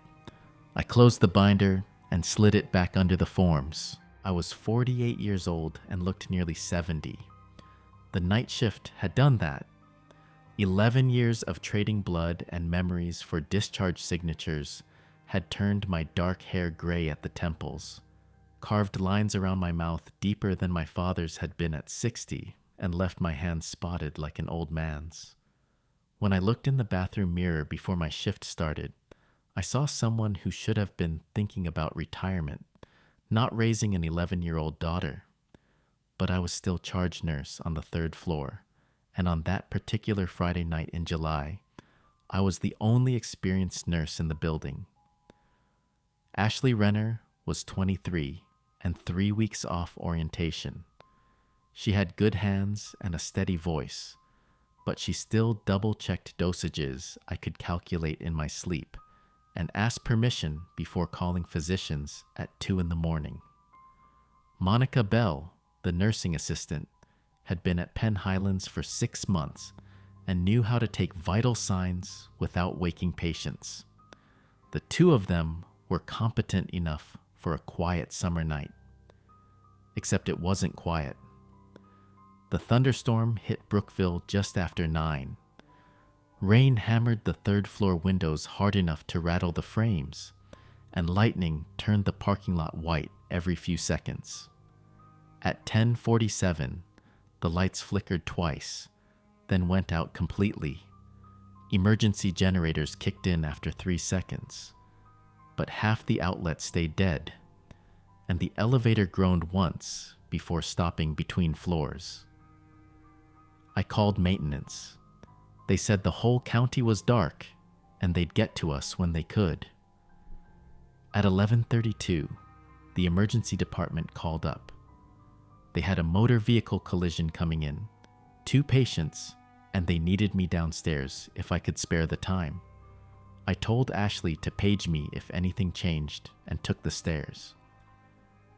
I closed the binder and slid it back under the forms. I was 48 years old and looked nearly 70. The night shift had done that. 11 years of trading blood and memories for discharge signatures had turned my dark hair gray at the temples, carved lines around my mouth deeper than my father's had been at 60, and left my hands spotted like an old man's. When I looked in the bathroom mirror before my shift started, I saw someone who should have been thinking about retirement, not raising an 11-year-old daughter. But I was still charge nurse on the 3rd floor, and on that particular Friday night in July, I was the only experienced nurse in the building. Ashley Renner was 23 and 3 weeks off orientation. She had good hands and a steady voice, but she still double-checked dosages I could calculate in my sleep and asked permission before calling physicians at 2 a.m. Monica Bell, the nursing assistant, had been at Penn Highlands for 6 months and knew how to take vital signs without waking patients. The two of them were competent enough for a quiet summer night. Except it wasn't quiet. The thunderstorm hit Brookville just after 9. Rain hammered the 3rd floor windows hard enough to rattle the frames, and lightning turned the parking lot white every few seconds. At 10:47, the lights flickered twice, then went out completely. Emergency generators kicked in after 3 seconds, but half the outlets stayed dead, and the elevator groaned once before stopping between floors. I called maintenance. They said the whole county was dark, and they'd get to us when they could. At 11:32, the emergency department called up. They had a motor vehicle collision coming in, 2 patients, and they needed me downstairs if I could spare the time. I told Ashley to page me if anything changed and took the stairs.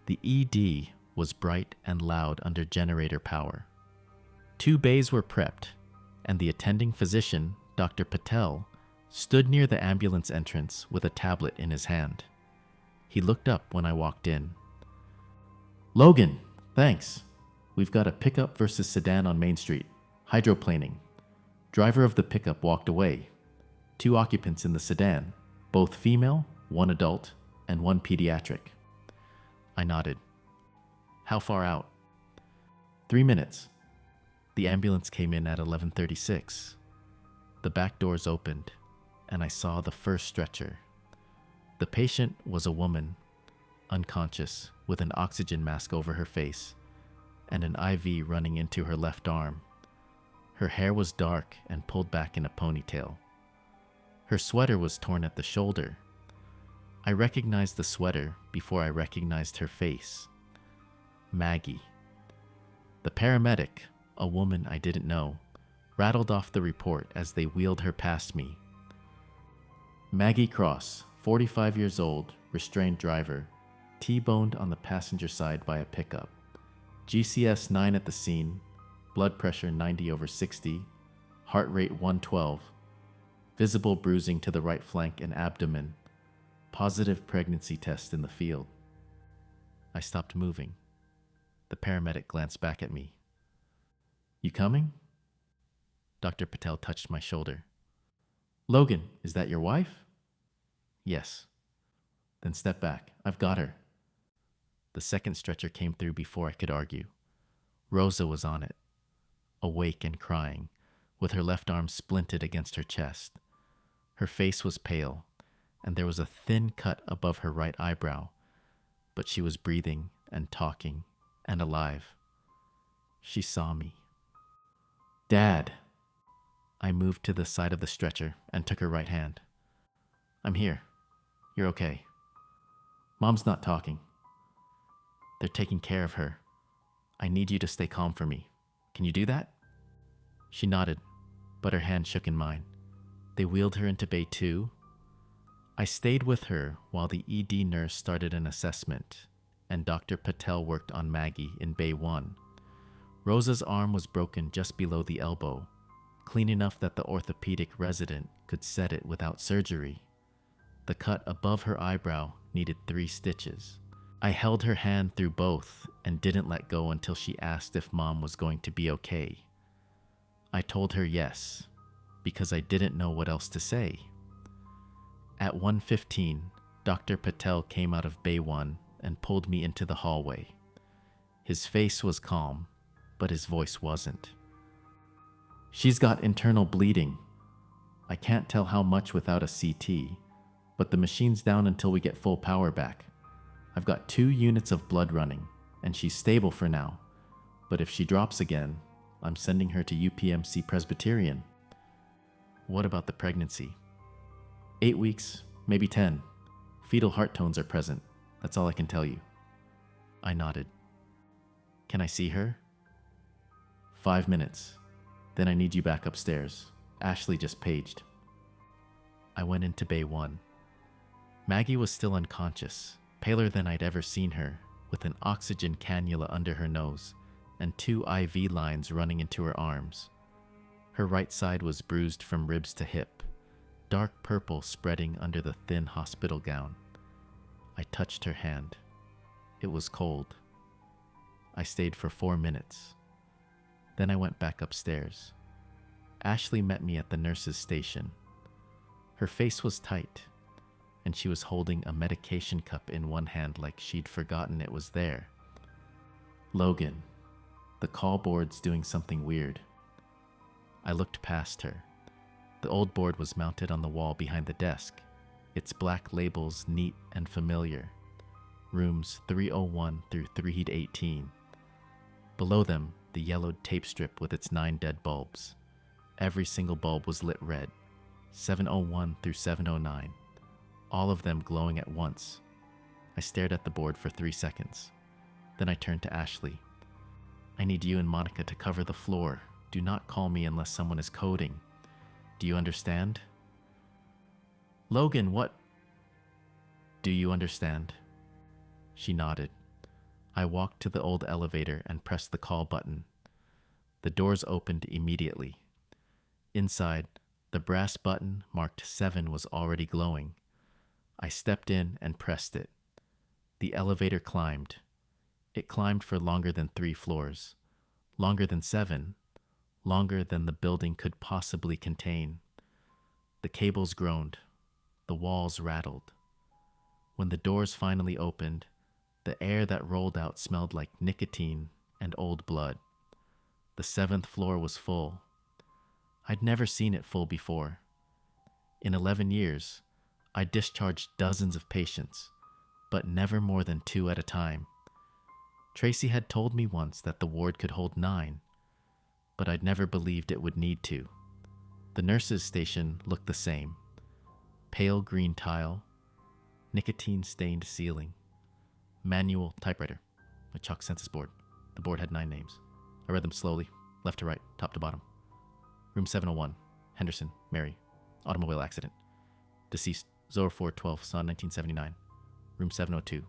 The ED was bright and loud under generator power. 2 bays were prepped, and the attending physician, Dr. Patel, stood near the ambulance entrance with a tablet in his hand. He looked up when I walked in. "Logan, thanks. We've got a pickup versus sedan on Main Street. Hydroplaning. Driver of the pickup walked away. 2 occupants in the sedan, both female, 1 adult, and 1 pediatric." I nodded. "How far out?" 3 minutes. The ambulance came in at 11:36. The back doors opened, and I saw the first stretcher. The patient was a woman, unconscious, with an oxygen mask over her face and an IV running into her left arm. Her hair was dark and pulled back in a ponytail. Her sweater was torn at the shoulder. I recognized the sweater before I recognized her face. Maggie. The paramedic, a woman I didn't know, rattled off the report as they wheeled her past me. Maggie Cross, 45 years old, restrained driver, T-boned on the passenger side by a pickup. GCS 9 at the scene, blood pressure 90/60, heart rate 112, visible bruising to the right flank and abdomen, positive pregnancy test in the field. I stopped moving. The paramedic glanced back at me. "You coming?" Dr. Patel touched my shoulder. "Logan, is that your wife?" "Yes." "Then step back. I've got her." The second stretcher came through before I could argue. Rosa was on it, awake and crying, with her left arm splinted against her chest. Her face was pale, and there was a thin cut above her right eyebrow, but she was breathing and talking and alive. She saw me. "Dad!" I moved to the side of the stretcher and took her right hand. I'm here. You're okay. Mom's not talking. They're taking care of her. I need you to stay calm for me. Can you do that? She nodded, but her hand shook in mine. They wheeled her into Bay 2. I stayed with her while the ED nurse started an assessment, and Dr. Patel worked on Maggie in Bay 1. Rosa's arm was broken just below the elbow, clean enough that the orthopedic resident could set it without surgery. The cut above her eyebrow needed 3 stitches. I held her hand through both and didn't let go until she asked if Mom was going to be okay. I told her yes, because I didn't know what else to say. At 1:15, Dr. Patel came out of Bay 1 and pulled me into the hallway. His face was calm, but his voice wasn't. She's got internal bleeding. I can't tell how much without a CT, but the machine's down until we get full power back. I've got 2 units of blood running, and she's stable for now. But if she drops again, I'm sending her to UPMC Presbyterian. What about the pregnancy? 8 weeks, maybe 10. Fetal heart tones are present. That's all I can tell you. I nodded. Can I see her? 5 minutes. Then I need you back upstairs. Ashley just paged. I went into Bay 1. Maggie was still unconscious, paler than I'd ever seen her, with an oxygen cannula under her nose and 2 IV lines running into her arms. Her right side was bruised from ribs to hip, dark purple spreading under the thin hospital gown. I touched her hand. It was cold. I stayed for 4 minutes. Then I went back upstairs. Ashley met me at the nurse's station. Her face was tight, and she was holding a medication cup in one hand like she'd forgotten it was there. Logan, the call board's doing something weird. I looked past her. The old board was mounted on the wall behind the desk, its black labels neat and familiar. Rooms 301 through 318. Below them, the yellowed tape strip with its 9 dead bulbs. Every single bulb was lit red, 701 through 709, all of them glowing at once. I stared at the board for 3 seconds. Then I turned to Ashley. I need you and Monica to cover the floor. Do not call me unless someone is coding. Do you understand? Logan, what? Do you understand? She nodded. I walked to the old elevator and pressed the call button. The doors opened immediately. Inside, the brass button marked 7 was already glowing. I stepped in and pressed it. The elevator climbed. It climbed for longer than 3 floors, longer than 7, longer than the building could possibly contain. The cables groaned. The walls rattled. When the doors finally opened, the air that rolled out smelled like nicotine and old blood. The 7th floor was full. I'd never seen it full before. In 11 years, I discharged dozens of patients, but never more than 2 at a time. Tracy had told me once that the ward could hold 9, but I'd never believed it would need to. The nurses' station looked the same. Pale green tile, nicotine-stained ceiling, manual typewriter, a chalk census board. The board had 9 names. I read them slowly, left to right, top to bottom. Room 701, Henderson, Mary, automobile accident. Deceased, 0412, son, 1979. Room 702,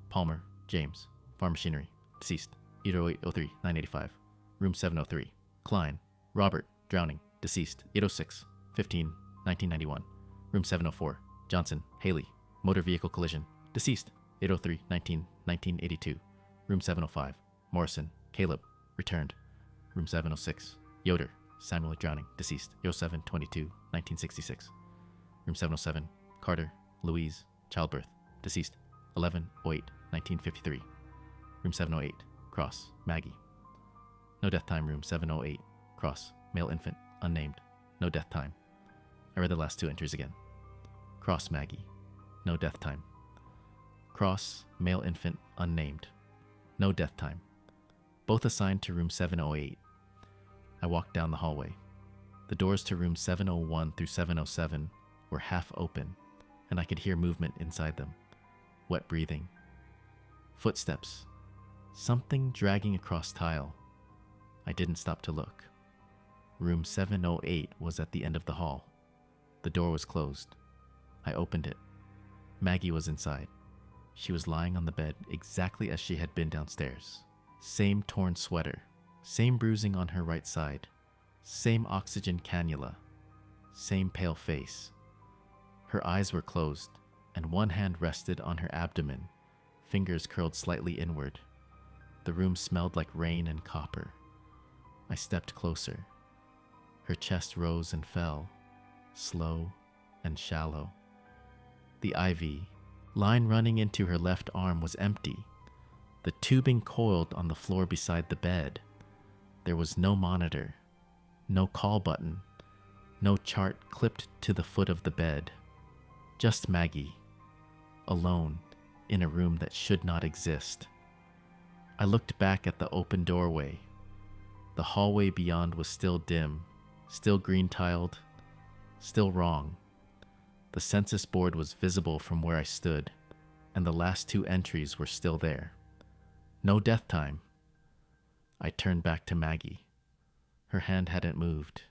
Palmer, James, farm machinery. Deceased, 80803, 985. Room 703, Klein, Robert, drowning. Deceased, 806, 15, 1991. Room 704, Johnson, Haley, motor vehicle collision. Deceased, 803, 1982. Room 705, Morrison, Caleb, returned. Room 706, Yoder, Samuel, drowning. Deceased, 07/22, 1966. Room 707, Carter, Louise, childbirth. Deceased, 11/08, 1953. Room 708, Cross, Maggie. No death time. Room 708, Cross, male infant, unnamed. No death time. I read the last 2 entries again. Cross, Maggie. No death time. Cross, male infant, unnamed. No death time. Both assigned to room 708. I walked down the hallway. The doors to room 701 through 707 were half open, and I could hear movement inside them. Wet breathing. Footsteps. Something dragging across tile. I didn't stop to look. Room 708 was at the end of the hall. The door was closed. I opened it. Maggie was inside. She was lying on the bed exactly as she had been downstairs. Same torn sweater. Same bruising on her right side. Same oxygen cannula. Same pale face. Her eyes were closed, and one hand rested on her abdomen, fingers curled slightly inward. The room smelled like rain and copper. I stepped closer. Her chest rose and fell, slow and shallow. The IV, line running into her left arm, was empty. The tubing coiled on the floor beside the bed. There was no monitor, no call button, no chart clipped to the foot of the bed. Just Maggie, alone, in a room that should not exist. I looked back at the open doorway. The hallway beyond was still dim, still green-tiled, still wrong. The census board was visible from where I stood, and the last two entries were still there. No death time. I turned back to Maggie. Her hand hadn't moved.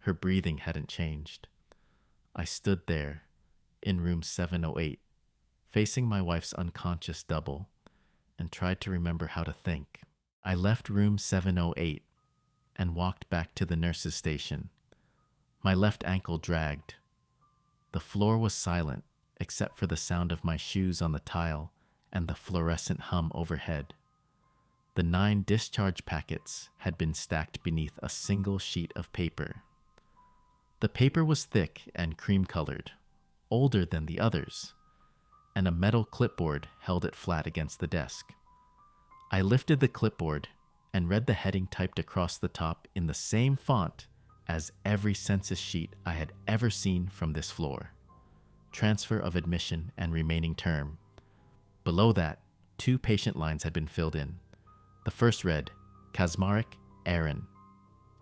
Her breathing hadn't changed. I stood there, in room 708, facing my wife's unconscious double, and tried to remember how to think. I left room 708 and walked back to the nurse's station. My left ankle dragged. The floor was silent, except for the sound of my shoes on the tile and the fluorescent hum overhead. The 9 discharge packets had been stacked beneath a single sheet of paper. The paper was thick and cream-colored, older than the others, and a metal clipboard held it flat against the desk. I lifted the clipboard and read the heading typed across the top in the same font as every census sheet I had ever seen from this floor. Transfer of admission and remaining term. Below that, 2 patient lines had been filled in. The first read, Kazmarek, Aaron.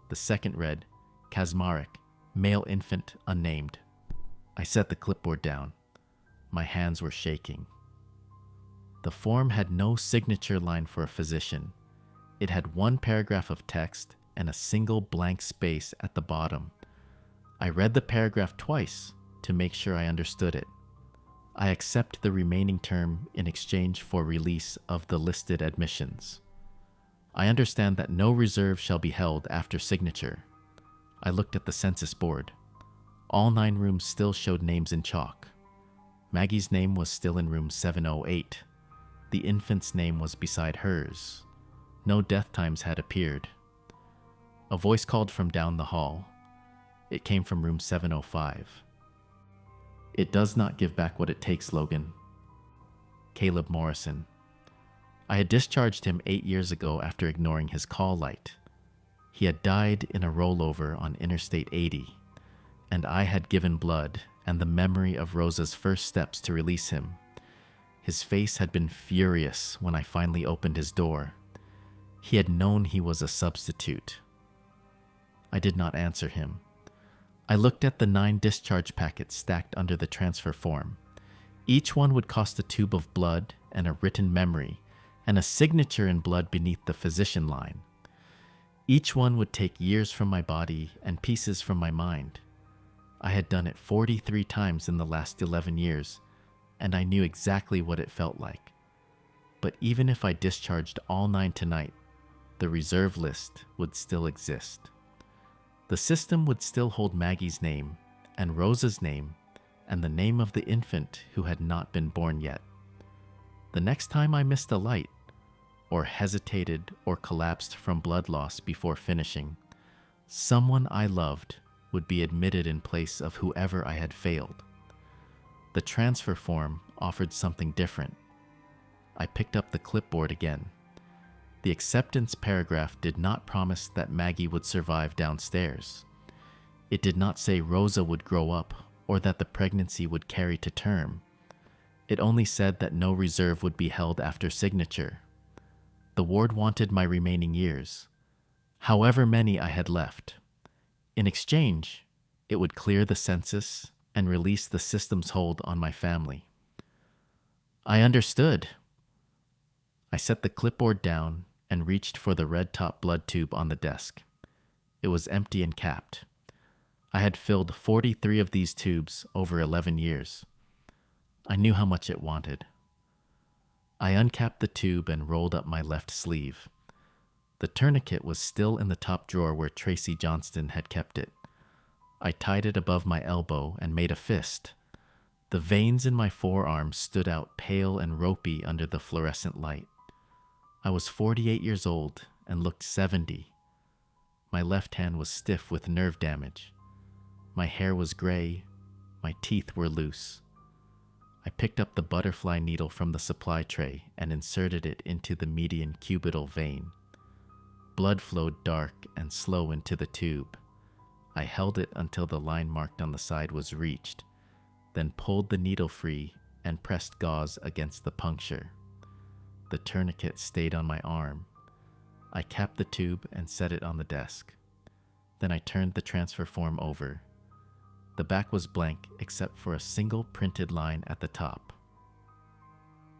The second read, Kazmarek, male infant unnamed. I set the clipboard down. My hands were shaking. The form had no signature line for a physician. It had 1 paragraph of text and a single blank space at the bottom. I read the paragraph twice to make sure I understood it. I accept the remaining term in exchange for release of the listed admissions. I understand that no reserve shall be held after signature. I looked at the census board. All 9 rooms still showed names in chalk. Maggie's name was still in room 708. The infant's name was beside hers. No death times had appeared. A voice called from down the hall. It came from room 705. It does not give back what it takes, Logan. Caleb Morrison. I had discharged him 8 years ago after ignoring his call light. He had died in a rollover on Interstate 80, and I had given blood and the memory of Rosa's first steps to release him. His face had been furious when I finally opened his door. He had known he was a substitute. I did not answer him. I looked at the 9 discharge packets stacked under the transfer form. Each one would cost a tube of blood and a written memory, and a signature in blood beneath the physician line. Each one would take years from my body and pieces from my mind. I had done it 43 times in the last 11 years, and I knew exactly what it felt like. But even if I discharged all 9 tonight, the reserve list would still exist. The system would still hold Maggie's name, and Rosa's name, and the name of the infant who had not been born yet. The next time I missed a light, or hesitated or collapsed from blood loss before finishing, someone I loved would be admitted in place of whoever I had failed. The transfer form offered something different. I picked up the clipboard again. The acceptance paragraph did not promise that Maggie would survive downstairs. It did not say Rosa would grow up or that the pregnancy would carry to term. It only said that no reserve would be held after signature. The ward wanted my remaining years, however many I had left. In exchange, it would clear the census and release the system's hold on my family. I understood. I set the clipboard down and reached for the red-top blood tube on the desk. It was empty and capped. I had filled 43 of these tubes over 11 years. I knew how much it wanted. I uncapped the tube and rolled up my left sleeve. The tourniquet was still in the top drawer where Tracy Johnston had kept it. I tied it above my elbow and made a fist. The veins in my forearm stood out pale and ropey under the fluorescent light. I was 48 years old and looked 70. My left hand was stiff with nerve damage. My hair was gray. My teeth were loose. I picked up the butterfly needle from the supply tray and inserted it into the median cubital vein. Blood flowed dark and slow into the tube. I held it until the line marked on the side was reached, then pulled the needle free and pressed gauze against the puncture. The tourniquet stayed on my arm. I capped the tube and set it on the desk. Then I turned the transfer form over. The back was blank except for a single printed line at the top.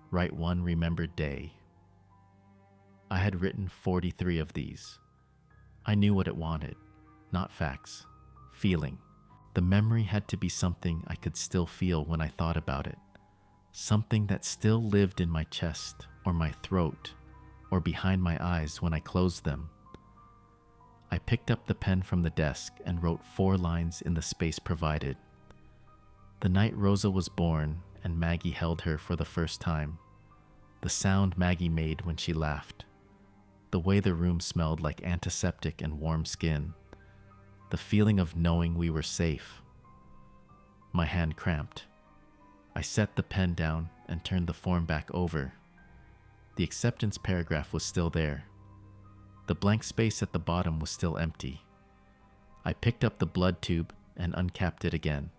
Write one remembered day. I had written 43 of these. I knew what it wanted, not facts, feeling. The memory had to be something I could still feel when I thought about it, something that still lived in my chest or my throat or behind my eyes when I closed them. I picked up the pen from the desk and wrote 4 lines in the space provided. The night Rosa was born and Maggie held her for the first time. The sound Maggie made when she laughed. The way the room smelled like antiseptic and warm skin. The feeling of knowing we were safe. My hand cramped. I set the pen down and turned the form back over. The acceptance paragraph was still there. The blank space at the bottom was still empty. I picked up the blood tube and uncapped it again.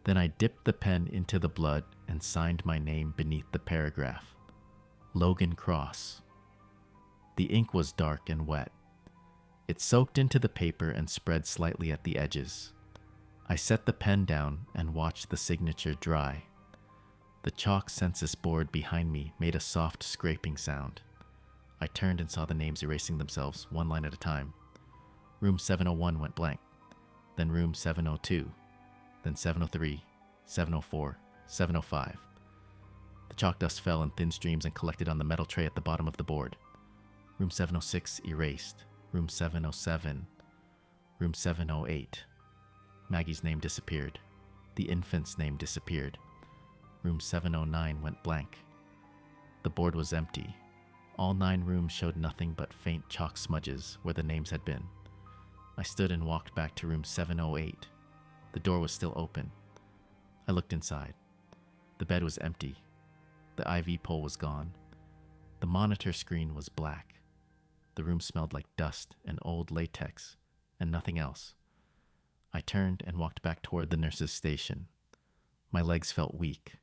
Then I dipped the pen into the blood and signed my name beneath the paragraph. Logan Cross. The ink was dark and wet. It soaked into the paper and spread slightly at the edges. I set the pen down and watched the signature dry. The chalk census board behind me made a soft scraping sound. I turned and saw the names erasing themselves, one line at a time. Room 701 went blank, then room 702, then 703, 704, 705. The chalk dust fell in thin streams and collected on the metal tray at the bottom of the board. Room 706 erased. Room 707. Room 708. Maggie's name disappeared. The infant's name disappeared. Room 709 went blank. The board was empty. All 9 rooms showed nothing but faint chalk smudges where the names had been. I stood and walked back to room 708. The door was still open. I looked inside. The bed was empty. The IV pole was gone. The monitor screen was black. The room smelled like dust and old latex, and nothing else. I turned and walked back toward the nurse's station. My legs felt weak.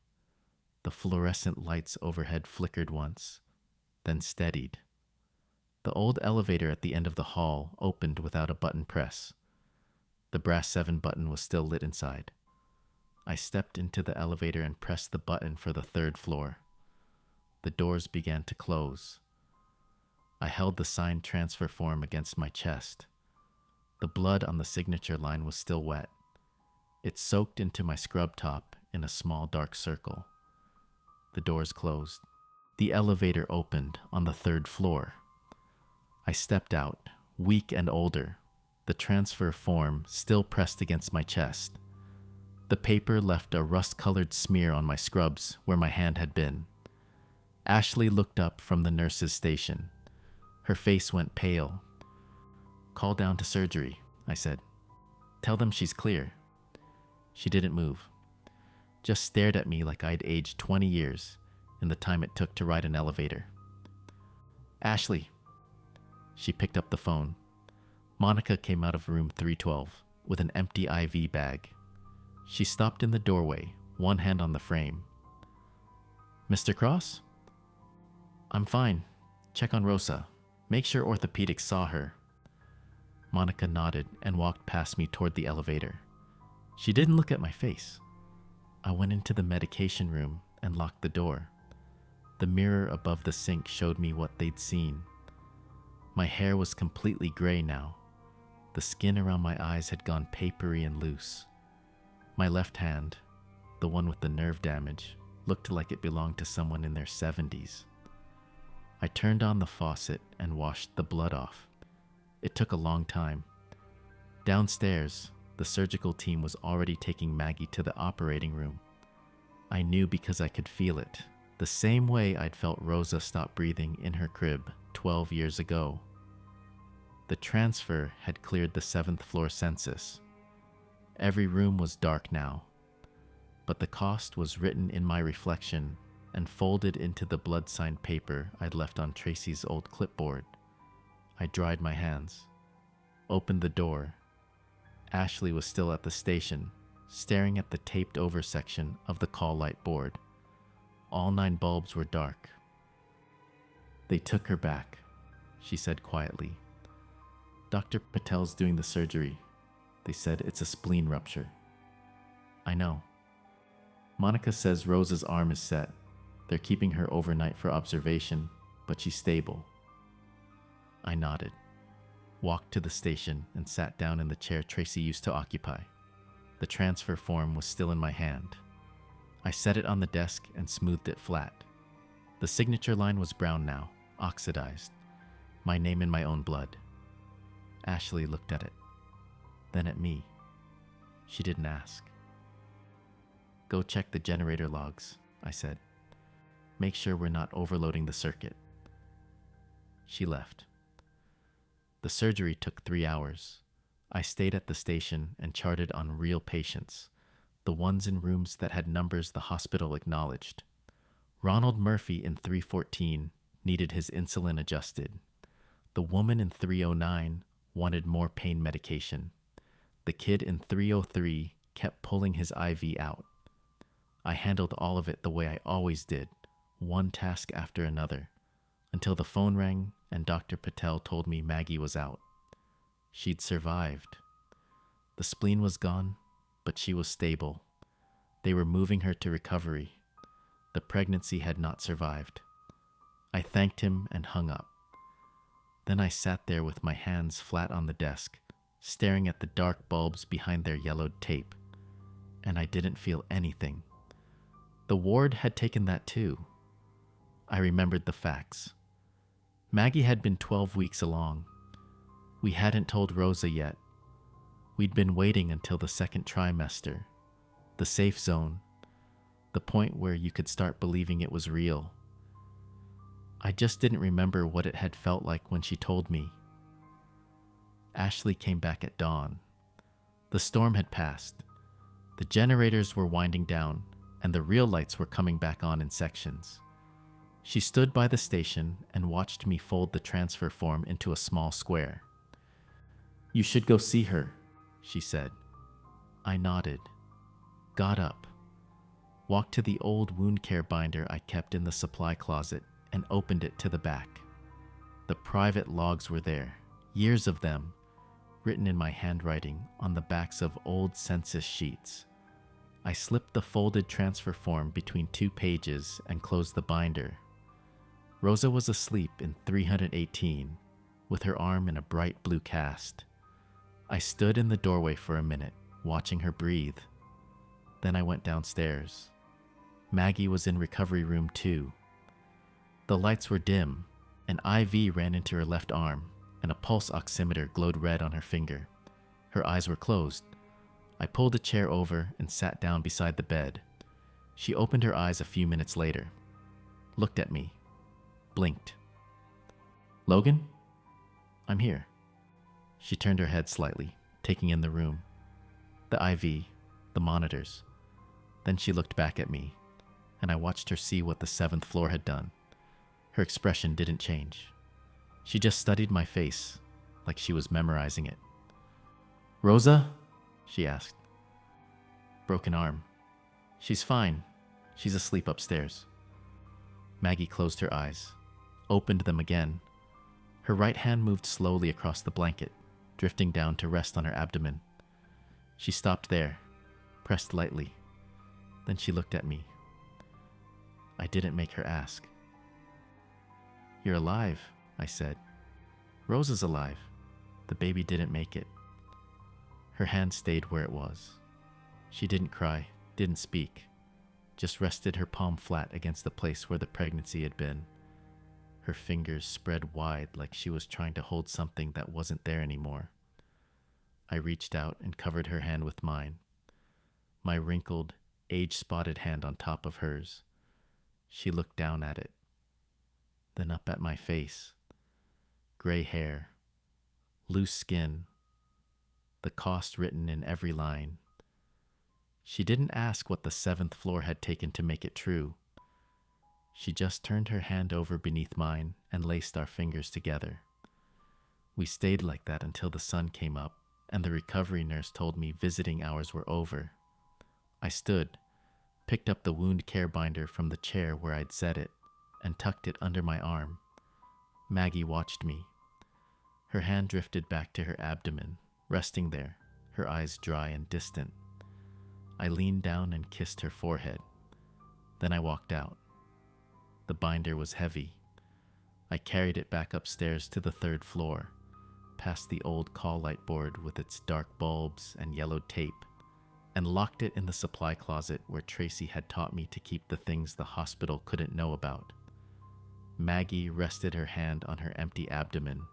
The fluorescent lights overhead flickered once, then steadied. The old elevator at the end of the hall opened without a button press. The brass 7 button was still lit inside. I stepped into the elevator and pressed the button for the 3rd floor. The doors began to close. I held the signed transfer form against my chest. The blood on the signature line was still wet. It soaked into my scrub top in a small dark circle. The doors closed. The elevator opened on the 3rd floor. I stepped out, weak and older, the transfer form still pressed against my chest. The paper left a rust-colored smear on my scrubs where my hand had been. Ashley looked up from the nurse's station. Her face went pale. "Call down to surgery," I said. "Tell them she's clear." She didn't move. Just stared at me like I'd aged 20 years in the time it took to ride an elevator. "Ashley." She picked up the phone. Monica came out of room 312 with an empty IV bag. She stopped in the doorway, one hand on the frame. "Mr. Cross?" "I'm fine. Check on Rosa. Make sure orthopedics saw her." Monica nodded and walked past me toward the elevator. She didn't look at my face. I went into the medication room and locked the door. The mirror above the sink showed me what they'd seen. My hair was completely gray now. The skin around my eyes had gone papery and loose. My left hand, the one with the nerve damage, looked like it belonged to someone in their 70s. I turned on the faucet and washed the blood off. It took a long time. Downstairs, the surgical team was already taking Maggie to the operating room. I knew because I could feel it, the same way I'd felt Rosa stop breathing in her crib 12 years ago. The transfer had cleared the 7th floor census. Every room was dark now, but the cost was written in my reflection and folded into the blood-signed paper I'd left on Tracy's old clipboard. I dried my hands, opened the door. Ashley was still at the station, staring at the taped-over section of the call light board. All 9 bulbs were dark. "They took her back," she said quietly. "Dr. Patel's doing the surgery. They said it's a spleen rupture." "I know." "Monica says Rosa's arm is set. They're keeping her overnight for observation, but she's stable." I nodded, walked to the station, and sat down in the chair Tracy used to occupy. The transfer form was still in my hand. I set it on the desk and smoothed it flat. The signature line was brown now, oxidized, my name in my own blood. Ashley looked at it, then at me. She didn't ask. "Go check the generator logs," I said. "Make sure we're not overloading the circuit." She left. The surgery took 3 hours. I stayed at the station and charted on real patients, the ones in rooms that had numbers the hospital acknowledged. Ronald Murphy in 314 needed his insulin adjusted. The woman in 309 wanted more pain medication. The kid in 303 kept pulling his IV out. I handled all of it the way I always did, one task after another, until the phone rang and Dr. Patel told me Maggie was out. She'd survived. The spleen was gone, but she was stable. They were moving her to recovery. The pregnancy had not survived. I thanked him and hung up. Then I sat there with my hands flat on the desk, staring at the dark bulbs behind their yellowed tape. And I didn't feel anything. The ward had taken that too. I remembered the facts. Maggie had been 12 weeks along. We hadn't told Rosa yet. We'd been waiting until the 2nd trimester, the safe zone, the point where you could start believing it was real. I just didn't remember what it had felt like when she told me. Ashley came back at dawn. The storm had passed. The generators were winding down, and the real lights were coming back on in sections. She stood by the station and watched me fold the transfer form into a small square. "You should go see her," she said. I nodded, got up, walked to the old wound care binder I kept in the supply closet, and opened it to the back. The private logs were there, years of them, written in my handwriting on the backs of old census sheets. I slipped the folded transfer form between 2 pages and closed the binder. Rosa was asleep in 318, with her arm in a bright blue cast. I stood in the doorway for a minute, watching her breathe. Then I went downstairs. Maggie was in recovery room 2. The lights were dim. An IV ran into her left arm, and a pulse oximeter glowed red on her finger. Her eyes were closed. I pulled a chair over and sat down beside the bed. She opened her eyes a few minutes later, looked at me, blinked. "Logan? I'm here." She turned her head slightly, taking in the room, the IV, the monitors. Then she looked back at me, and I watched her see what the 7th floor had done. Her expression didn't change. She just studied my face, like she was memorizing it. "Rosa?" she asked. "Broken arm. She's fine. She's asleep upstairs." Maggie closed her eyes, opened them again. Her right hand moved slowly across the blanket, drifting down to rest on her abdomen. She stopped there, pressed lightly. Then she looked at me. I didn't make her ask. "You're alive," I said. "Rose is alive. The baby didn't make it." Her hand stayed where it was. She didn't cry, didn't speak, just rested her palm flat against the place where the pregnancy had been. Her fingers spread wide like she was trying to hold something that wasn't there anymore. I reached out and covered her hand with mine, my wrinkled, age-spotted hand on top of hers. She looked down at it, then up at my face. Gray hair, loose skin, the cost written in every line. She didn't ask what the 7th floor had taken to make it true. She just turned her hand over beneath mine and laced our fingers together. We stayed like that until the sun came up and the recovery nurse told me visiting hours were over. I stood, picked up the wound care binder from the chair where I'd set it, and tucked it under my arm. Maggie watched me. Her hand drifted back to her abdomen, resting there, her eyes dry and distant. I leaned down and kissed her forehead. Then I walked out. The binder was heavy. I carried it back upstairs to the 3rd floor, past the old call light board with its dark bulbs and yellowed tape, and locked it in the supply closet where Tracy had taught me to keep the things the hospital couldn't know about. Maggie rested her hand on her empty abdomen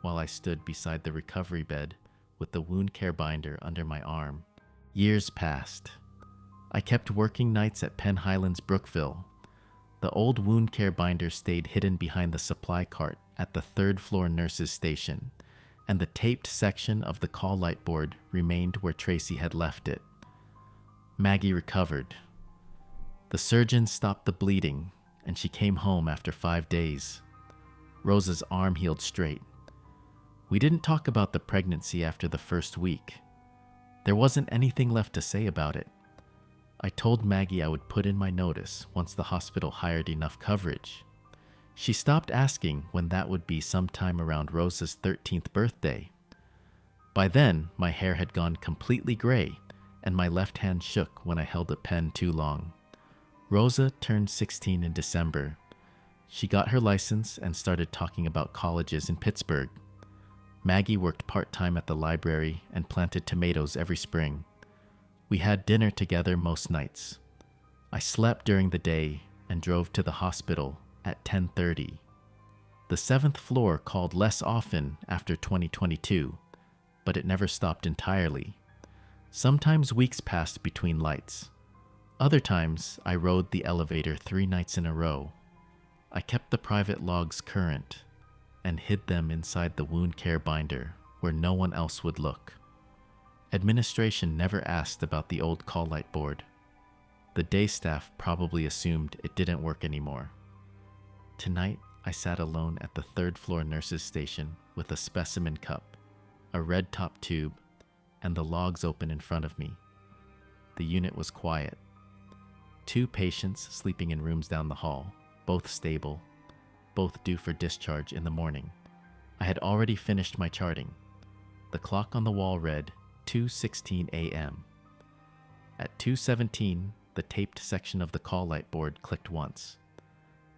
while I stood beside the recovery bed with the wound care binder under my arm. Years passed. I kept working nights at Penn Highlands Brookville. The old wound care binder stayed hidden behind the supply cart at the 3rd floor nurses' station, and the taped section of the call light board remained where Tracy had left it. Maggie recovered. The surgeon stopped the bleeding, and she came home after 5 days. Rosa's arm healed straight. We didn't talk about the pregnancy after the 1st week. There wasn't anything left to say about it. I told Maggie I would put in my notice once the hospital hired enough coverage. She stopped asking when that would be sometime around Rosa's 13th birthday. By then, my hair had gone completely gray, and my left hand shook when I held a pen too long. Rosa turned 16 in December. She got her license and started talking about colleges in Pittsburgh. Maggie worked part-time at the library and planted tomatoes every spring. We had dinner together most nights. I slept during the day and drove to the hospital at 10:30. The 7th floor called less often after 2022, but it never stopped entirely. Sometimes weeks passed between lights. Other times, I rode the elevator 3 nights in a row. I kept the private logs current and hid them inside the wound care binder where no one else would look. Administration never asked about the old call light board. The day staff probably assumed it didn't work anymore. Tonight, I sat alone at the 3rd floor nurses' station with a specimen cup, a red top tube, and the logs open in front of me. The unit was quiet. 2 patients sleeping in rooms down the hall, both stable, both due for discharge in the morning. I had already finished my charting. The clock on the wall read 2:16 a.m. At 2:17, the taped section of the call light board clicked once.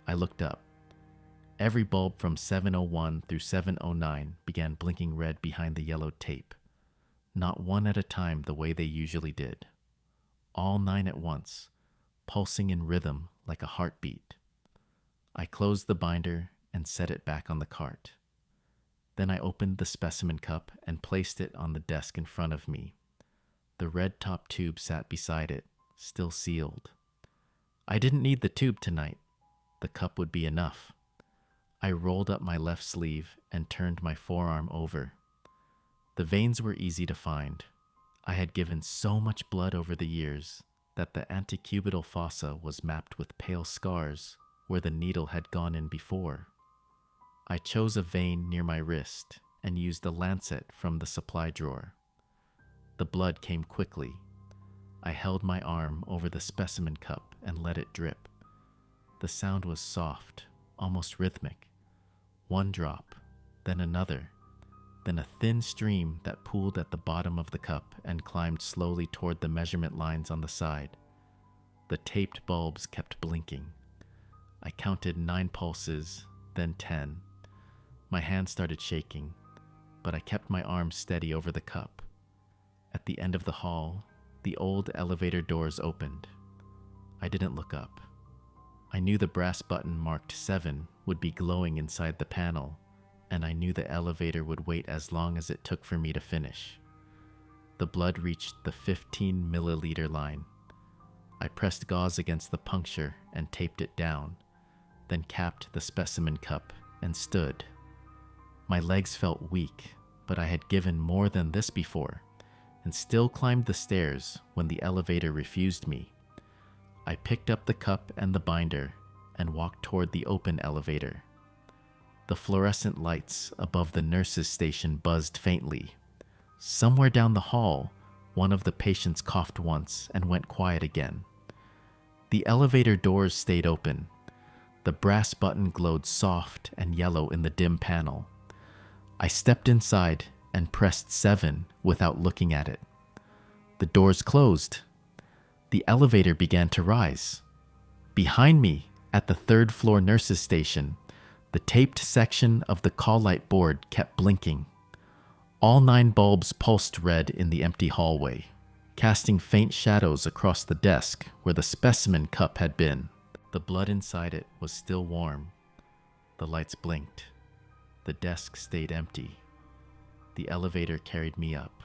I looked up. Every bulb from 7:01 through 7:09 began blinking red behind the yellowed tape. Not one at a time the way they usually did. All 9 at once, pulsing in rhythm like a heartbeat. I closed the binder and set it back on the cart. Then I opened the specimen cup and placed it on the desk in front of me. The red top tube sat beside it, still sealed. I didn't need the tube tonight. The cup would be enough. I rolled up my left sleeve and turned my forearm over. The veins were easy to find. I had given so much blood over the years that the antecubital fossa was mapped with pale scars where the needle had gone in before. I chose a vein near my wrist and used a lancet from the supply drawer. The blood came quickly. I held my arm over the specimen cup and let it drip. The sound was soft, almost rhythmic. One drop, then another. then a thin stream that pooled at the bottom of the cup and climbed slowly toward the measurement lines on the side. The taped bulbs kept blinking. I counted 9 pulses, then 10. My hand started shaking, but I kept my arms steady over the cup. At the end of the hall, the old elevator doors opened. I didn't look up. I knew the brass button marked 7 would be glowing inside the panel, and I knew the elevator would wait as long as it took for me to finish. The blood reached the 15 milliliter line. I pressed gauze against the puncture and taped it down, then capped the specimen cup and stood. My legs felt weak, but I had given more than this before, and still climbed the stairs when the elevator refused me. I picked up the cup and the binder and walked toward the open elevator. The fluorescent lights above the nurse's station buzzed faintly. Somewhere down the hall, one of the patients coughed once and went quiet again. The elevator doors stayed open. The brass button glowed soft and yellow in the dim panel. I stepped inside and pressed 7 without looking at it. The doors closed. The elevator began to rise. Behind me, at the 3rd floor nurse's station, the taped section of the call light board kept blinking. All 9 bulbs pulsed red in the empty hallway, casting faint shadows across the desk where the specimen cup had been. The blood inside it was still warm. The lights blinked. The desk stayed empty. The elevator carried me up.